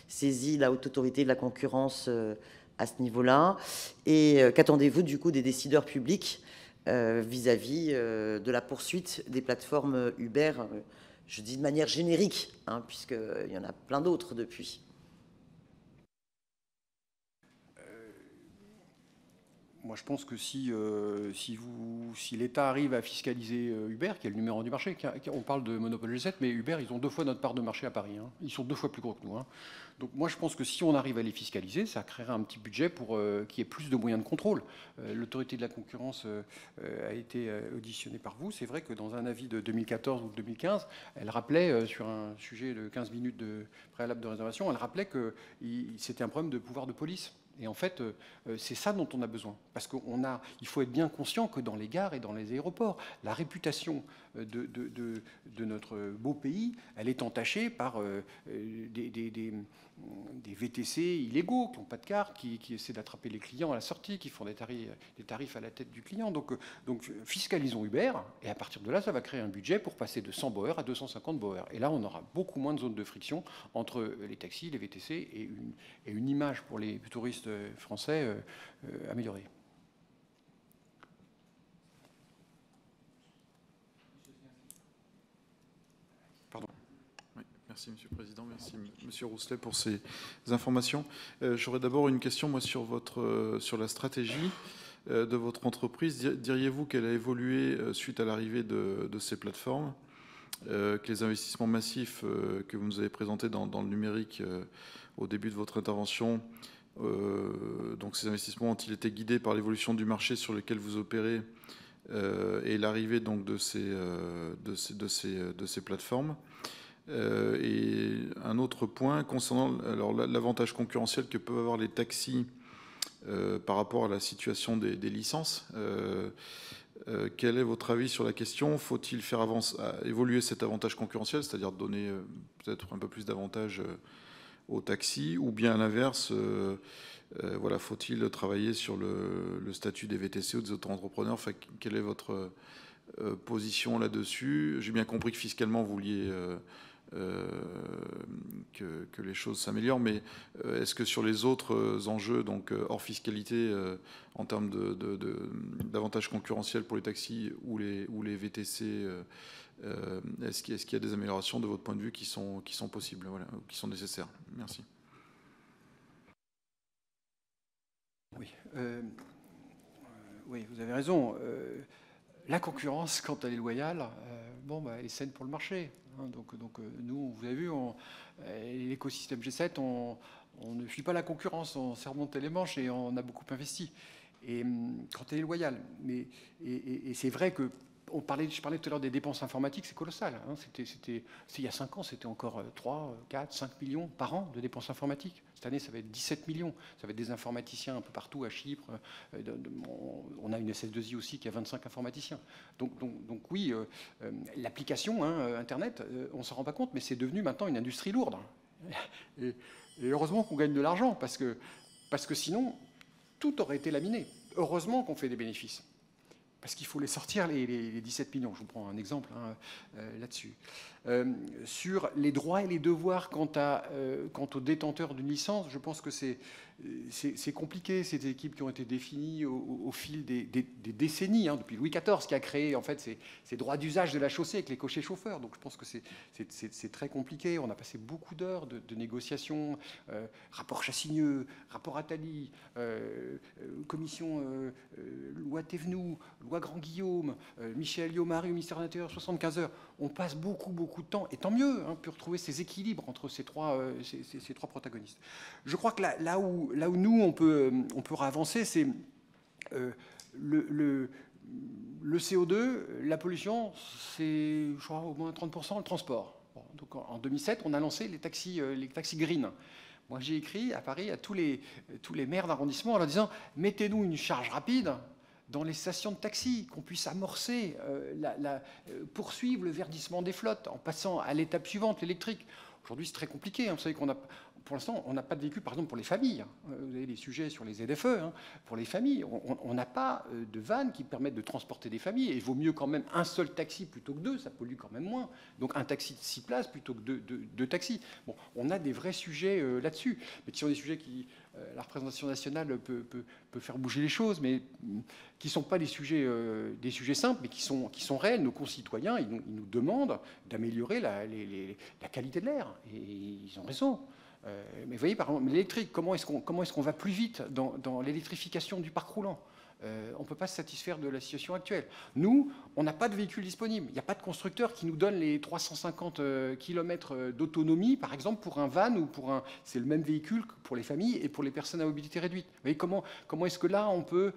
saisi la Haute Autorité de la concurrence à ce niveau-là? Et qu'attendez-vous du coup des décideurs publics vis-à-vis de la poursuite des plateformes Uber, je dis de manière générique, hein, puisqu'il y en a plein d'autres depuis? Moi, je pense que si l'État arrive à fiscaliser Uber, qui est le numéro 1 du marché, on parle de monopole G7, mais Uber, ils ont 2 fois notre part de marché à Paris. Hein. Ils sont 2 fois plus gros que nous. Hein. Donc moi, je pense que si on arrive à les fiscaliser, ça créera un petit budget pour qu'il y ait plus de moyens de contrôle. L'autorité de la concurrence a été auditionnée par vous. C'est vrai que dans un avis de 2014 ou de 2015, elle rappelait, sur un sujet de 15 minutes de préalable de réservation, elle rappelait que c'était un problème de pouvoir de police. Et en fait, c'est ça dont on a besoin. Parce qu'il faut être bien conscient que dans les gares et dans les aéroports, la réputation de notre beau pays, elle est entachée par des VTC illégaux, qui n'ont pas de carte, qui essaient d'attraper les clients à la sortie, qui font des tarifs à la tête du client. Donc fiscalisons Uber, et à partir de là, ça va créer un budget pour passer de 100 bauers à 250 bauers. Et là, on aura beaucoup moins de zones de friction entre les taxis, les VTC, et une image pour les touristes français améliorée. Pardon. Oui, merci Monsieur le Président, merci Monsieur Rousselet pour ces informations. J'aurais d'abord une question moi, sur la stratégie de votre entreprise. Diriez-vous qu'elle a évolué suite à l'arrivée de ces plateformes, que les investissements massifs que vous nous avez présentés dans le numérique au début de votre intervention, donc ces investissements ont-ils été guidés par l'évolution du marché sur lequel vous opérez et l'arrivée donc de ces plateformes? Et un autre point concernant l'avantage concurrentiel que peuvent avoir les taxis par rapport à la situation des licences. Quel est votre avis sur la question? Faut-il faire évoluer cet avantage concurrentiel, c'est-à-dire donner peut-être un peu plus d'avantages aux taxis, ou bien à l'inverse, voilà, faut-il travailler sur le statut des VTC ou des auto-entrepreneurs? Enfin, quelle est votre position là-dessus? J'ai bien compris que fiscalement, vous vouliez que les choses s'améliorent, mais est-ce que sur les autres enjeux, donc hors fiscalité, en termes d'avantages concurrentiels pour les taxis ou les VTC, est-ce qu'il y a des améliorations de votre point de vue qui sont possibles, voilà, qui sont nécessaires? Merci. Oui, oui, vous avez raison. La concurrence, quand elle est loyale, elle est saine pour le marché. Hein, donc nous, vous avez vu, l'écosystème G7, on ne fuit pas la concurrence, on s'est remonté les manches et on a beaucoup investi. Et quand elle est loyale, et c'est vrai que je parlais tout à l'heure des dépenses informatiques, c'est colossal. Hein, il y a 5 ans, c'était encore 3, 4, 5 millions par an de dépenses informatiques. Cette année, ça va être 17 millions. Ça va être des informaticiens un peu partout à Chypre. On a une SS2I aussi qui a 25 informaticiens. Donc oui, l'application, Internet, on ne s'en rend pas compte, mais c'est devenu maintenant une industrie lourde. Et heureusement qu'on gagne de l'argent, parce que sinon, tout aurait été laminé. Heureusement qu'on fait des bénéfices. Parce qu'il faut les sortir, les 17 millions. Je vous prends un exemple là-dessus. Sur les droits et les devoirs quant aux détenteurs d'une licence, je pense que c'est compliqué. C'est des équipes qui ont été définies au fil des décennies, depuis Louis XIV, qui a créé en fait ces droits d'usage de la chaussée avec les cochers chauffeurs. Donc je pense que c'est très compliqué. On a passé beaucoup d'heures de négociations, rapport Chassigneux, rapport Attali, commission loi Thévenoud, loi Grand-Guillaume, Michel Alliot-Marie au ministère de l'Intérieur, 75 heures. On passe beaucoup de temps, et tant mieux, pour retrouver ces équilibres entre ces trois protagonistes. Je crois que là où nous, on peut avancer, c'est le CO2, la pollution, c'est, je crois, au moins 30% le transport. Bon, donc en 2007, on a lancé les taxis green. Moi, j'ai écrit à Paris à tous les maires d'arrondissement en leur disant « Mettez-nous une charge rapide dans les stations de taxi, qu'on puisse amorcer, poursuivre le verdissement des flottes en passant à l'étape suivante, l'électrique. » Aujourd'hui, c'est très compliqué. Vous savez pour l'instant, on n'a pas de véhicule, par exemple, pour les familles. Vous avez des sujets sur les ZFE. Pour les familles, on n'a pas de vannes qui permettent de transporter des familles. Et il vaut mieux quand même un seul taxi plutôt que 2. Ça pollue quand même moins. Donc un taxi de 6 places plutôt que 2 taxis. Bon, on a des vrais sujets là-dessus. Mais qui sont des sujets qui... la représentation nationale peut faire bouger les choses, mais qui ne sont pas des sujets simples, mais qui sont réels. Nos concitoyens, ils nous demandent d'améliorer la qualité de l'air. Et ils ont raison. Mais vous voyez, par exemple, l'électrique, comment est-ce qu'on va plus vite dans l'électrification du parc roulant? On ne peut pas se satisfaire de la situation actuelle. Nous, on n'a pas de véhicules disponibles. Il n'y a pas de constructeur qui nous donne les 350 km d'autonomie, par exemple, pour un van ou pour un... C'est le même véhicule que pour les familles et pour les personnes à mobilité réduite. Vous voyez, comment est-ce que là, on peut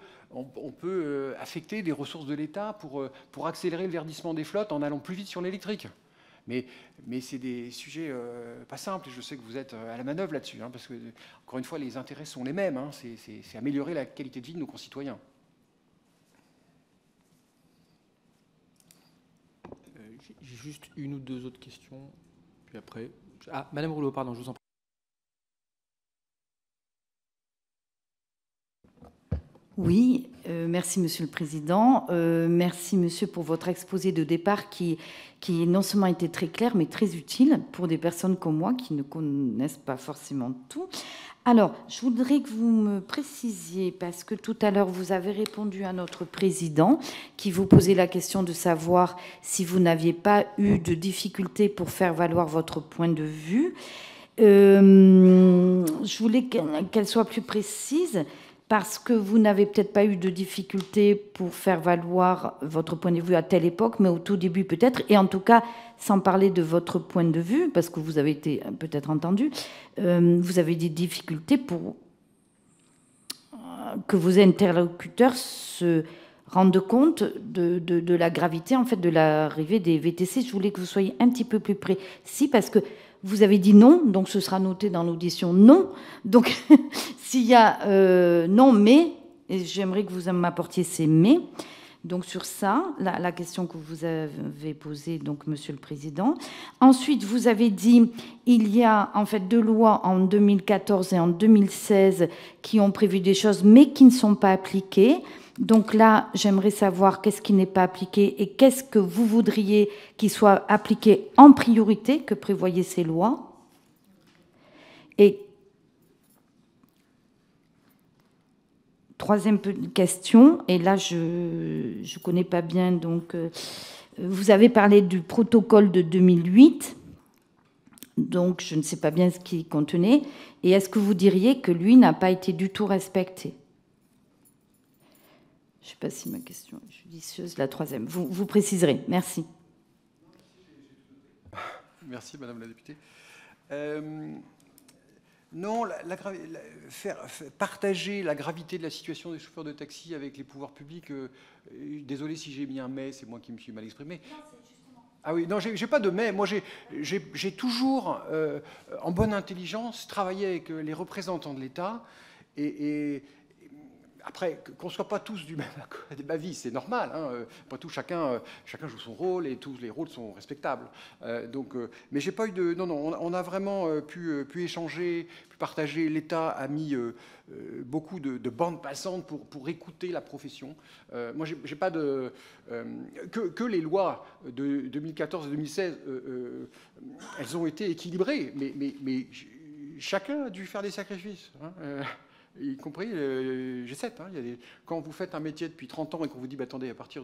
affecter des ressources de l'État pour accélérer le verdissement des flottes en allant plus vite sur l'électrique? Mais c'est des sujets pas simples, et je sais que vous êtes à la manœuvre là-dessus, parce que, encore une fois, les intérêts sont les mêmes. C'est améliorer la qualité de vie de nos concitoyens. J'ai juste une ou deux autres questions, puis après... Ah, Madame Rouleau, pardon, je vous en prie. Oui, merci Monsieur le Président. Merci Monsieur pour votre exposé de départ qui non seulement était très clair, mais très utile pour des personnes comme moi qui ne connaissent pas forcément tout. Alors, je voudrais que vous me précisiez, parce que tout à l'heure, vous avez répondu à notre Président qui vous posait la question de savoir si vous n'aviez pas eu de difficultés pour faire valoir votre point de vue. Je voulais qu'elle soit plus précise, parce que vous n'avez peut-être pas eu de difficulté pour faire valoir votre point de vue à telle époque, mais au tout début peut-être, et en tout cas, sans parler de votre point de vue, parce que vous avez été peut-être entendu, vous avez des difficultés pour que vos interlocuteurs se rendent compte de la gravité, en fait, de l'arrivée des VTC. Je voulais que vous soyez un petit peu plus précis, parce que vous avez dit non, donc ce sera noté dans l'audition non. Donc, s'il y a non, mais, et j'aimerais que vous m'apportiez ces mais. Donc, sur ça, la question que vous avez posée, donc, Monsieur le Président. Ensuite, vous avez dit il y a en fait 2 lois en 2014 et en 2016 qui ont prévu des choses, mais qui ne sont pas appliquées. Donc là, j'aimerais savoir qu'est-ce qui n'est pas appliqué et qu'est-ce que vous voudriez qu'il soit appliqué en priorité, que prévoyaient ces lois. Et troisième question, et là, je ne connais pas bien, donc vous avez parlé du protocole de 2008, donc je ne sais pas bien ce qu'il contenait, et est-ce que vous diriez que lui n'a pas été du tout respecté ? Je ne sais pas si ma question est judicieuse, la troisième. Vous préciserez. Merci. Merci, Madame la députée. Non, partager la gravité de la situation des chauffeurs de taxi avec les pouvoirs publics, désolé si j'ai mis un « mais », c'est moi qui me suis mal exprimé. Non, c'est justement... Ah oui, non, j'ai pas de « mais ». Moi, j'ai toujours, en bonne intelligence, travaillé avec les représentants de l'État et après, qu'on ne soit pas tous du même avis, c'est normal. Hein. Après tout, chacun joue son rôle et tous les rôles sont respectables. Mais j'ai pas eu de... Non, on a vraiment pu échanger, pu partager. L'État a mis beaucoup de bandes passantes pour écouter la profession. Moi, j'ai pas de... que les lois de 2014 et 2016, elles ont été équilibrées, mais chacun a dû faire des sacrifices. Hein. Y compris G7. Hein, quand vous faites un métier depuis 30 ans et qu'on vous dit, bah, attendez, à partir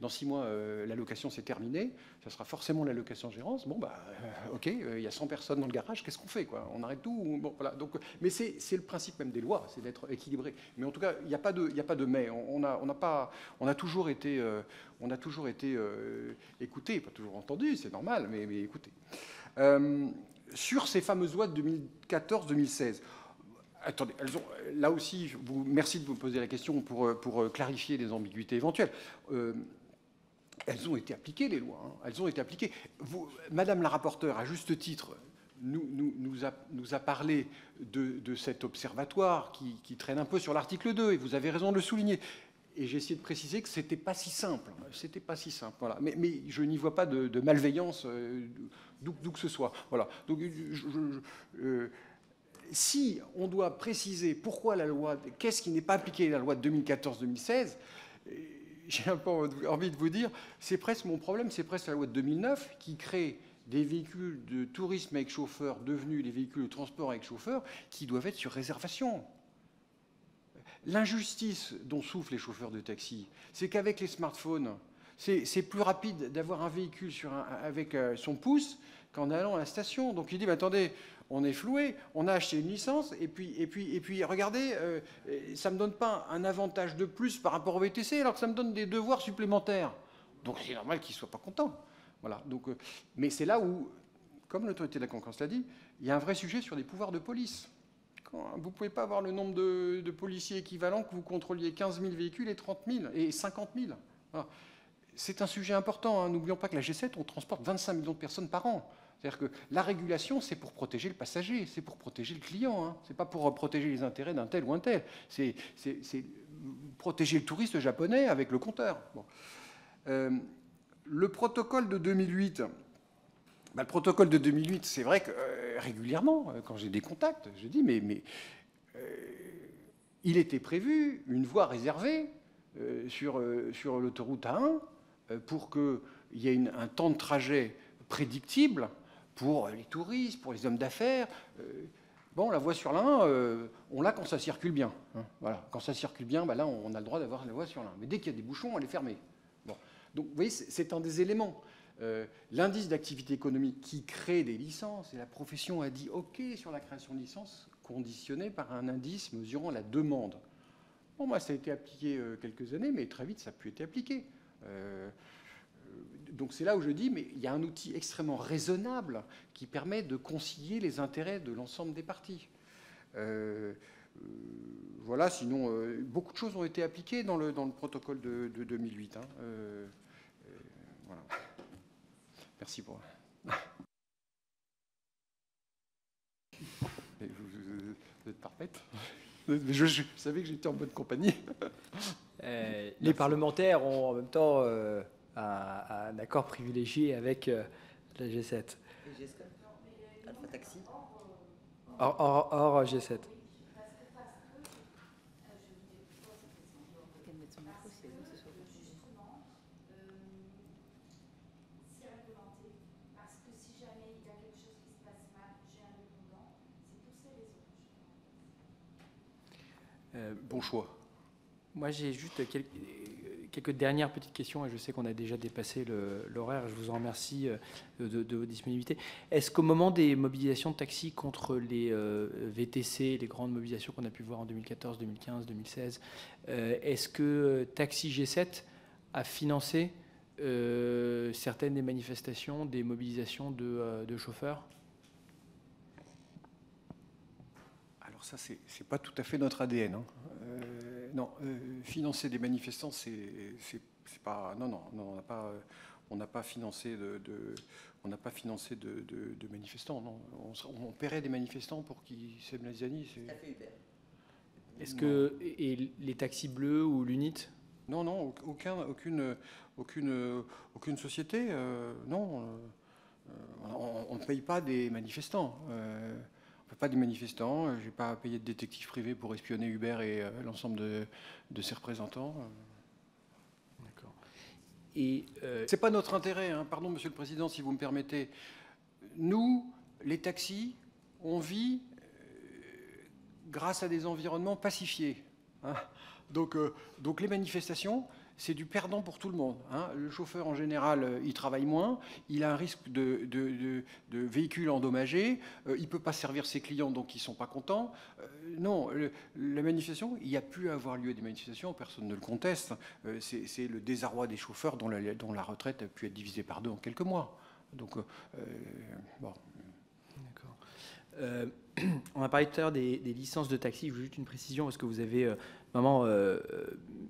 dans 6 mois, l'allocation c'est terminé, ça sera forcément l'allocation gérance. Bon, ok, il y a 100 personnes dans le garage, qu'est-ce qu'on fait, quoi ? On arrête tout bon, voilà. Donc, mais c'est le principe même des lois, c'est d'être équilibré. Mais en tout cas, il n'y a pas de mais. On a toujours été écoutés, pas toujours entendus, c'est normal, mais écoutés. Sur ces fameuses lois de 2014-2016, attendez, là aussi, merci de vous poser la question pour clarifier les ambiguïtés éventuelles. Elles ont été appliquées, les lois. Hein. Elles ont été appliquées. Madame la rapporteure, à juste titre, nous a parlé de cet observatoire qui traîne un peu sur l'article 2, et vous avez raison de le souligner. Et j'ai essayé de préciser que ce n'était pas si simple. C'était pas si simple. Voilà. Mais je n'y vois pas de malveillance d'où que ce soit. Voilà. Donc, si on doit préciser pourquoi la loi, qu'est-ce qui n'est pas appliqué à la loi de 2014-2016, j'ai un peu envie de vous dire, c'est presque mon problème, c'est presque la loi de 2009 qui crée des véhicules de tourisme avec chauffeur devenus des véhicules de transport avec chauffeur qui doivent être sur réservation. L'injustice dont souffrent les chauffeurs de taxi, c'est qu'avec les smartphones, c'est plus rapide d'avoir un véhicule avec son pouce qu'en allant à la station. Donc il dit, attendez, on est floué, on a acheté une licence, et puis regardez, ça ne me donne pas un avantage de plus par rapport au VTC, alors que ça me donne des devoirs supplémentaires. Donc c'est normal qu'il ne soit pas content. Voilà. Donc, mais c'est là où, comme l'autorité de la concurrence l'a dit, il y a un vrai sujet sur les pouvoirs de police. Vous ne pouvez pas avoir le nombre de policiers équivalents que vous contrôliez 15 000 véhicules et 30 000 et 50 000. Voilà. C'est un sujet important. Hein. N'oublions pas que la G7, on transporte 25 millions de personnes par an. C'est-à-dire que la régulation, c'est pour protéger le passager, c'est pour protéger le client. Hein. Ce n'est pas pour protéger les intérêts d'un tel ou un tel. C'est protéger le touriste japonais avec le compteur. Bon. Le protocole de 2008... le protocole de 2008, c'est vrai que régulièrement, quand j'ai des contacts, je dis, mais il était prévu une voie réservée sur l'autoroute A1 pour qu'il y ait un temps de trajet prédictible pour les touristes, pour les hommes d'affaires. Bon, la voie sur l'A1, on l'a quand ça circule bien. Hein, voilà. Quand ça circule bien, là, on a le droit d'avoir la voie sur l'A1. Mais dès qu'il y a des bouchons, elle est fermée. Bon. Donc, vous voyez, c'est un des éléments. L'indice d'activité économique qui crée des licences, et la profession a dit OK sur la création de licences, conditionné par un indice mesurant la demande. Bon, moi, ça a été appliqué quelques années, mais très vite, ça a pu être appliqué. Donc c'est là où je dis, mais il y a un outil extrêmement raisonnable qui permet de concilier les intérêts de l'ensemble des parties. Voilà, sinon, beaucoup de choses ont été appliquées dans le protocole de 2008. Hein. Voilà. Merci pour... Vous êtes parfaite. Je savais que j'étais en bonne compagnie. Les parlementaires ont en même temps un accord privilégié avec la G7. Alpha Taxi. Hors G7. Bon choix. Moi, j'ai juste quelques dernières petites questions, et je sais qu'on a déjà dépassé l'horaire. Je vous en remercie de votre disponibilité. Est-ce qu'au moment des mobilisations de taxis contre les VTC, les grandes mobilisations qu'on a pu voir en 2014, 2015, 2016, est-ce que Taxi G7 a financé certaines des manifestations, des mobilisations de chauffeurs? Alors ça, c'est pas tout à fait notre ADN. Hein. Non, financer des manifestants, c'est pas. Non, on n'a pas financé on n'a pas financé de manifestants. Non, on paierait des manifestants pour qu'ils sèment la zizanie. Est-ce que et les taxis bleus ou l'UNIT? Non, aucune société. Non, on ne paye pas des manifestants. On ne paye pas des manifestants. Je n'ai pas payé de détective privé pour espionner Uber et l'ensemble de ses représentants. D'accord. Et c'est pas notre intérêt. Hein. Pardon, Monsieur le Président, si vous me permettez. Nous, les taxis, on vit grâce à des environnements pacifiés. Hein. Donc les manifestations, c'est du perdant pour tout le monde. Hein. Le chauffeur, en général, il travaille moins, il a un risque de véhicule endommagé, il ne peut pas servir ses clients, donc ils ne sont pas contents. Non, la manifestation, il y a pu avoir lieu des manifestations, personne ne le conteste. C'est le désarroi des chauffeurs dont la retraite a pu être divisée par 2 en quelques mois. Donc, bon. D'accord. On a parlé tout à l'heure des licences de taxi. Je veux juste une précision parce que vous avez vraiment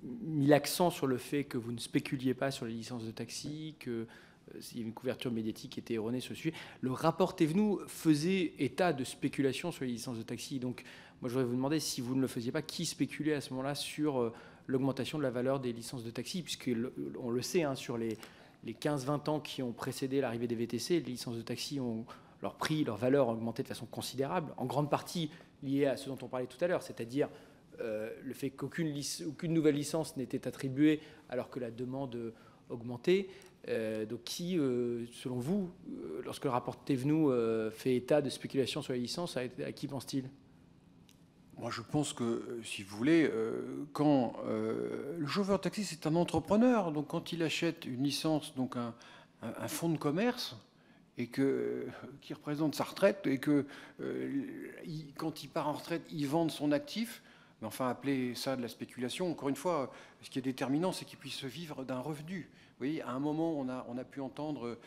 mis l'accent sur le fait que vous ne spéculiez pas sur les licences de taxi, que s'il y a une couverture médiatique qui était erronée sur ce sujet. Le rapport Thévenoud faisait état de spéculation sur les licences de taxi. Donc, moi, je voudrais vous demander si vous ne le faisiez pas, qui spéculait à ce moment-là sur l'augmentation de la valeur des licences de taxi, puisqu'on le sait, hein, sur les 15-20 ans qui ont précédé l'arrivée des VTC, les licences de taxi ont leur prix, leur valeur ont augmenté de façon considérable, en grande partie liée à ce dont on parlait tout à l'heure, c'est-à-dire le fait qu'aucune nouvelle licence n'était attribuée alors que la demande augmentait. Donc qui, selon vous, lorsque le rapport Thévenoud fait état de spéculation sur les licences, à qui pense-t-il? Moi, je pense que, si vous voulez, quand le chauffeur de taxi, c'est un entrepreneur, donc quand il achète une licence, donc un fonds de commerce, et qui représente sa retraite, et que quand il part en retraite, il vend son actif, mais enfin, appeler ça de la spéculation. Encore une fois, ce qui est déterminant, c'est qu'il puisse vivre d'un revenu. Vous voyez, à un moment, on a pu entendre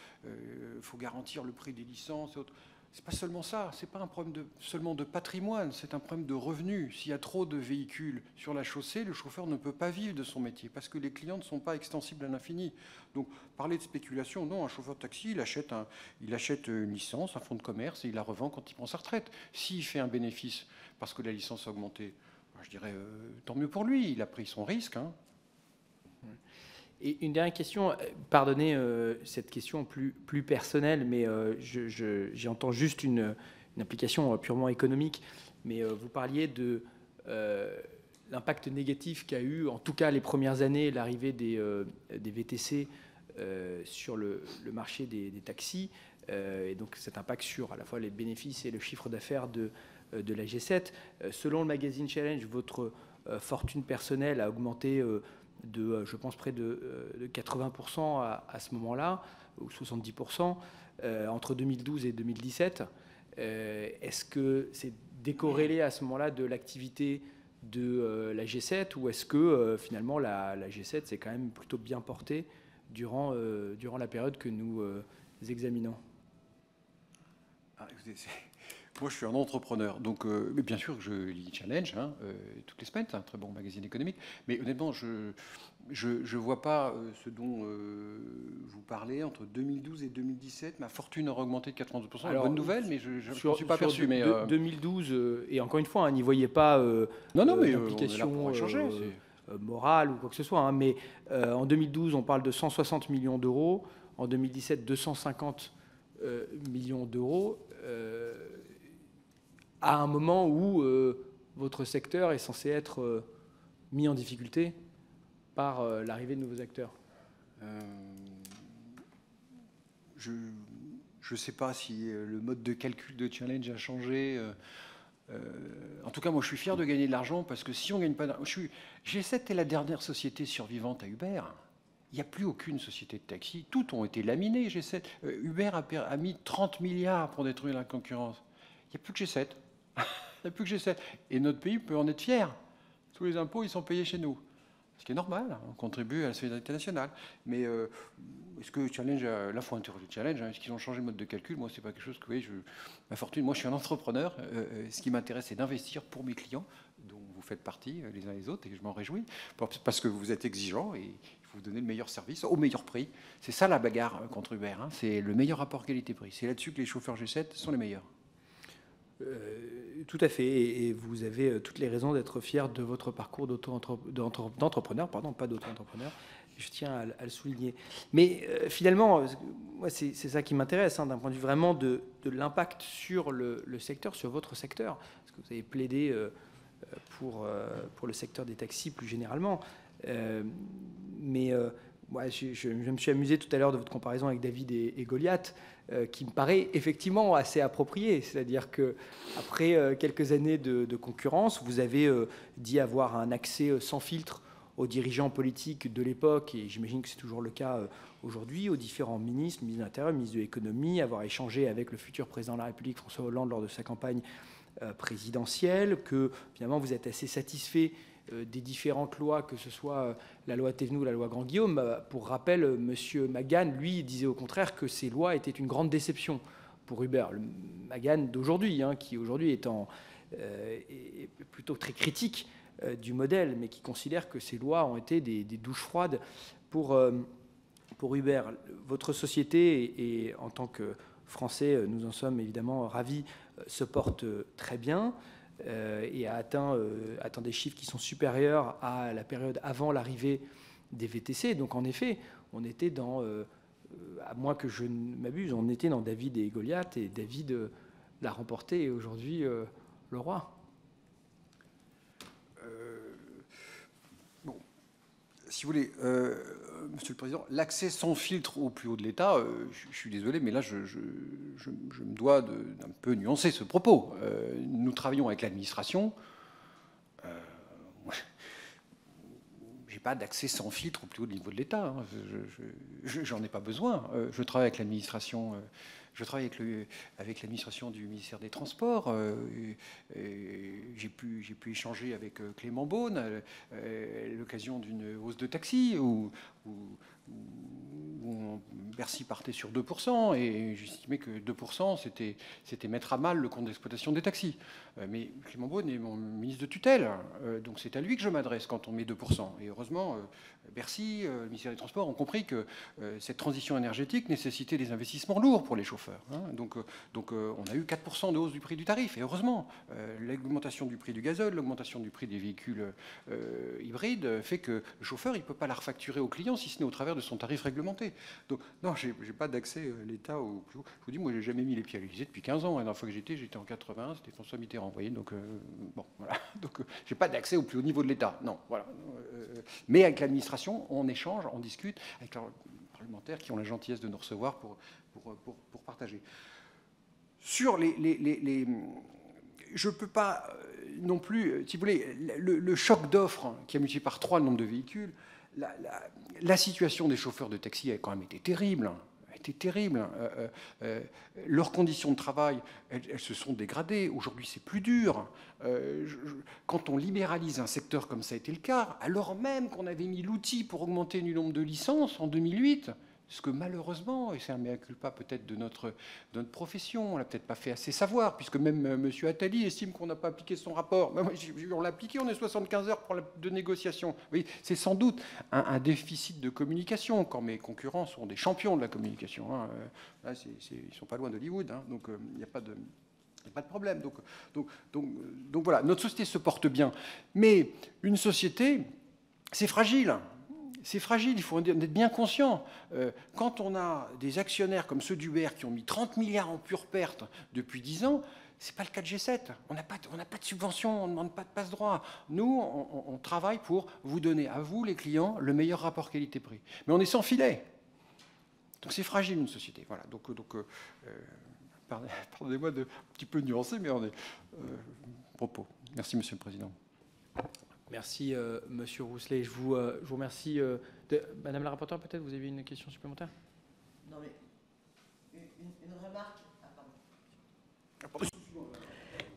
faut garantir le prix des licences et autres. C'est pas seulement ça, c'est pas un problème seulement de patrimoine, c'est un problème de revenu. S'il y a trop de véhicules sur la chaussée, le chauffeur ne peut pas vivre de son métier parce que les clients ne sont pas extensibles à l'infini. Donc, parler de spéculation, non, un chauffeur de taxi, il achète une licence, un fonds de commerce et il la revend quand il prend sa retraite. S'il fait un bénéfice parce que la licence a augmenté, je dirais tant mieux pour lui, il a pris son risque. Hein. Et une dernière question, pardonnez cette question plus personnelle, mais j'entends juste une application purement économique. Mais vous parliez de l'impact négatif qu'a eu, en tout cas les premières années, l'arrivée des VTC sur le marché des taxis. Et donc cet impact sur à la fois les bénéfices et le chiffre d'affaires de la G7. Selon le magazine Challenge, votre fortune personnelle a augmenté de, je pense, près de 80% à ce moment-là, ou 70%, entre 2012 et 2017. Est-ce que c'est décorrélé à ce moment-là de l'activité de la G7, ou est-ce que finalement la G7 s'est quand même plutôt bien portée durant la période que nous examinons? Écoutez, moi, je suis un entrepreneur, donc mais bien sûr que je lis Challenge toutes les semaines, c'est un très bon magazine économique, mais honnêtement, je vois pas ce dont vous parlez entre 2012 et 2017. Ma fortune a augmenté de 82%. Alors, bonne nouvelle, mais je ne suis pas perçu. Mais 2012, et encore une fois, hein, n'y voyez pas d'implication morale ou quoi que ce soit. Hein, mais en 2012, on parle de 160 millions d'euros. En 2017, 250 millions d'euros. À un moment où votre secteur est censé être mis en difficulté par l'arrivée de nouveaux acteurs. Je ne sais pas si le mode de calcul de Challenge a changé. En tout cas, moi, je suis fier de gagner de l'argent parce que si on gagne pas d'argent... G7 est la dernière société survivante à Uber. Il n'y a plus aucune société de taxi. Toutes ont été laminées, G7. Uber a mis 30 milliards pour détruire la concurrence. Il n'y a plus que G7. Il n'y a plus que G7. Et notre pays peut en être fier. Tous les impôts, ils sont payés chez nous. Ce qui est normal, on contribue à la solidarité nationale. Mais est-ce que challenge, là, il faut interroger le challenge, est-ce qu'ils ont changé le mode de calcul? Moi, c'est pas quelque chose que, oui, ma fortune, moi, je suis un entrepreneur. Ce qui m'intéresse, c'est d'investir pour mes clients, dont vous faites partie les uns les autres, et je m'en réjouis, parce que vous êtes exigeants et il faut vous donner le meilleur service au meilleur prix. C'est ça la bagarre contre Uber, hein. C'est le meilleur rapport qualité-prix. C'est là-dessus que les chauffeurs G7 sont les meilleurs. Tout à fait, et vous avez toutes les raisons d'être fier de votre parcours d'entrepreneur, pardon, pas d'auto-entrepreneur. Je tiens à le souligner. Mais finalement, moi, c'est ça qui m'intéresse, hein, d'un point de vue vraiment de l'impact sur le secteur, sur votre secteur, parce que vous avez plaidé pour le secteur des taxis plus généralement. Moi, je me suis amusé tout à l'heure de votre comparaison avec David et Goliath, qui me paraît effectivement assez appropriée. C'est-à-dire qu'après quelques années de concurrence, vous avez dit avoir un accès sans filtre aux dirigeants politiques de l'époque, et j'imagine que c'est toujours le cas aujourd'hui, aux différents ministres, ministre de l'Intérieur, ministre de l'Économie, avoir échangé avec le futur président de la République, François Hollande, lors de sa campagne présidentielle, que finalement vous êtes assez satisfait des différentes lois, que ce soit la loi Thévenoud ou la loi Grand-Guillaume. Pour rappel, M. Magan, lui, disait au contraire que ces lois étaient une grande déception pour Uber. Le Magan d'aujourd'hui, hein, qui aujourd'hui est plutôt très critique du modèle, mais qui considère que ces lois ont été des douches froides pour Uber. Votre société, et en tant que Français, nous en sommes évidemment ravis, se porte très bien. Et a atteint des chiffres qui sont supérieurs à la période avant l'arrivée des VTC. Donc en effet, on était dans, à moins que je ne m'abuse, on était dans David et Goliath, et David l'a remporté, et aujourd'hui le roi. Bon, si vous voulez, Monsieur le Président, l'accès sans filtre au plus haut de l'État, je suis désolé, mais là, je me dois d'un peu nuancer ce propos. Nous travaillons avec l'administration. J'ai pas d'accès sans filtre au plus haut niveau de l'État. Hein. J'en ai pas besoin. Je travaille avec l'administration. Je travaille avec l'administration du ministère des Transports. J'ai pu échanger avec Clément Beaune à l'occasion d'une hausse de taxi où Bercy partait sur 2%, et j'estimais que 2%, c'était mettre à mal le compte d'exploitation des taxis. Mais Clément Beaune est mon ministre de tutelle, donc c'est à lui que je m'adresse quand on met 2%. Et heureusement, Bercy, le ministère des Transports ont compris que cette transition énergétique nécessitait des investissements lourds pour les chauffeurs. Hein. Donc on a eu 4% de hausse du prix du tarif, et heureusement, l'augmentation du prix du gazole, l'augmentation du prix des véhicules hybrides fait que le chauffeur, il ne peut pas la refacturer au client si ce n'est au travers de son tarif réglementé. Donc non, j'ai pas d'accès à l'État au plus haut. Je vous dis, moi, j'ai jamais mis les pieds à l'Élysée depuis 15 ans. La dernière fois que j'étais en 81, c'était François Mitterrand. Vous voyez, donc bon, voilà. Donc j'ai pas d'accès au plus haut niveau de l'État. Non, voilà. Mais avec l'administration, on échange, on discute avec les parlementaires qui ont la gentillesse de nous recevoir pour partager. Sur je ne peux pas non plus, si vous voulez, le choc d'offres qui a multiplié par 3 le nombre de véhicules, la situation des chauffeurs de taxi a quand même été terrible. Leurs conditions de travail, elles se sont dégradées. Aujourd'hui, c'est plus dur. Quand on libéralise un secteur comme ça a été le cas, alors même qu'on avait mis l'outil pour augmenter le nombre de licences en 2008, ce que malheureusement, et c'est un mea culpa peut-être de notre profession, on l'a peut-être pas fait assez savoir, puisque même M. Attali estime qu'on n'a pas appliqué son rapport. On l'a appliqué, on est 75 heures de négociation. Oui, c'est sans doute un déficit de communication, quand mes concurrents sont des champions de la communication. Hein. Là, ils sont pas loin d'Hollywood, hein, donc il n'y a pas de problème. Donc voilà, notre société se porte bien. Mais une société, c'est fragile. C'est fragile, il faut en être bien conscient. Quand on a des actionnaire comme ceux d'Uber qui ont mis 30 milliards en pure perte depuis 10 ans, ce n'est pas le cas de G7. On n'a pas de subvention, on ne demande pas de passe-droit. Nous, on travaille pour vous donner, à vous les clients, le meilleur rapport qualité-prix. Mais on est sans filet. Donc c'est fragile une société. Voilà. Donc pardonnez-moi de un petit peu nuancer, mais on est propos. Merci, Monsieur le Président. Merci, Monsieur Rousselet. Je vous remercie. Madame la rapporteure, peut-être, vous avez une question supplémentaire? Non, mais une remarque.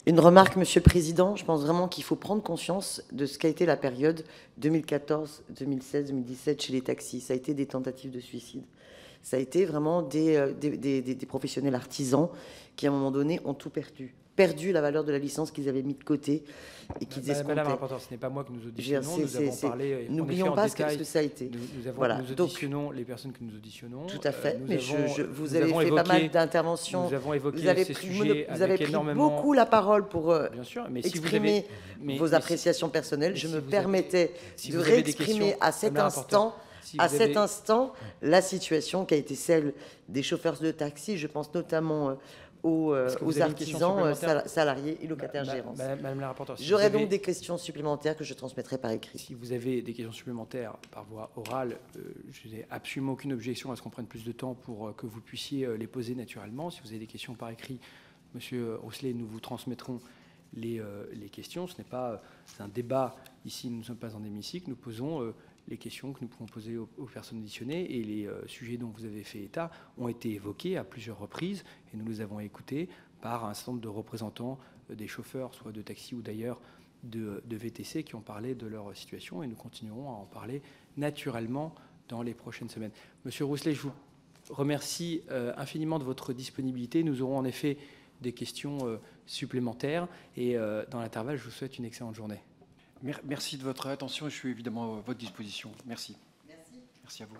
Une remarque, Monsieur le Président. Je pense vraiment qu'il faut prendre conscience de ce qu'a été la période 2014, 2016, 2017 chez les taxis. Ça a été des tentatives de suicide. Ça a été vraiment des professionnels artisans qui, à un moment donné, ont tout perdu la valeur de la licence qu'ils avaient mis de côté et qu'ils escomptaient. Madame la rapporteure, ce n'est pas moi que nous auditionnons. Nous avons parlé. N'oublions pas ce que ça a été. Nous auditionnons les personnes que nous auditionnons. Tout à fait. Mais vous avez fait pas mal d'interventions. Nous avons évoqué ces sujets vous avez avec pris énormément. beaucoup la parole pour bien sûr, mais exprimer vos appréciations personnelles. Je me permettais de réexprimer à cet instant. À cet instant, la situation qui a été celle des chauffeurs de taxi, je pense notamment aux artisans, salariés et locataires gérants. Madame la rapporteure, j'aurais donc des questions supplémentaires que je transmettrai par écrit. Si vous avez des questions supplémentaires par voie orale, je n'ai absolument aucune objection à ce qu'on prenne plus de temps pour que vous puissiez les poser naturellement. Si vous avez des questions par écrit, Monsieur Rousselet, nous vous transmettrons les questions. Ce n'est pas un débat ici, nous ne sommes pas en hémicycle, nous posons les questions que nous pouvons poser aux personnes auditionnées, et les sujets dont vous avez fait état ont été évoqués à plusieurs reprises et nous les avons écoutés par un certain nombre de représentants des chauffeurs, soit de taxi ou d'ailleurs de VTC, qui ont parlé de leur situation, et nous continuerons à en parler naturellement dans les prochaines semaines. Monsieur Rousselet, je vous remercie infiniment de votre disponibilité. Nous aurons en effet des questions supplémentaires et dans l'intervalle, je vous souhaite une excellente journée. Merci de votre attention et je suis évidemment à votre disposition. Merci. Merci. Merci à vous.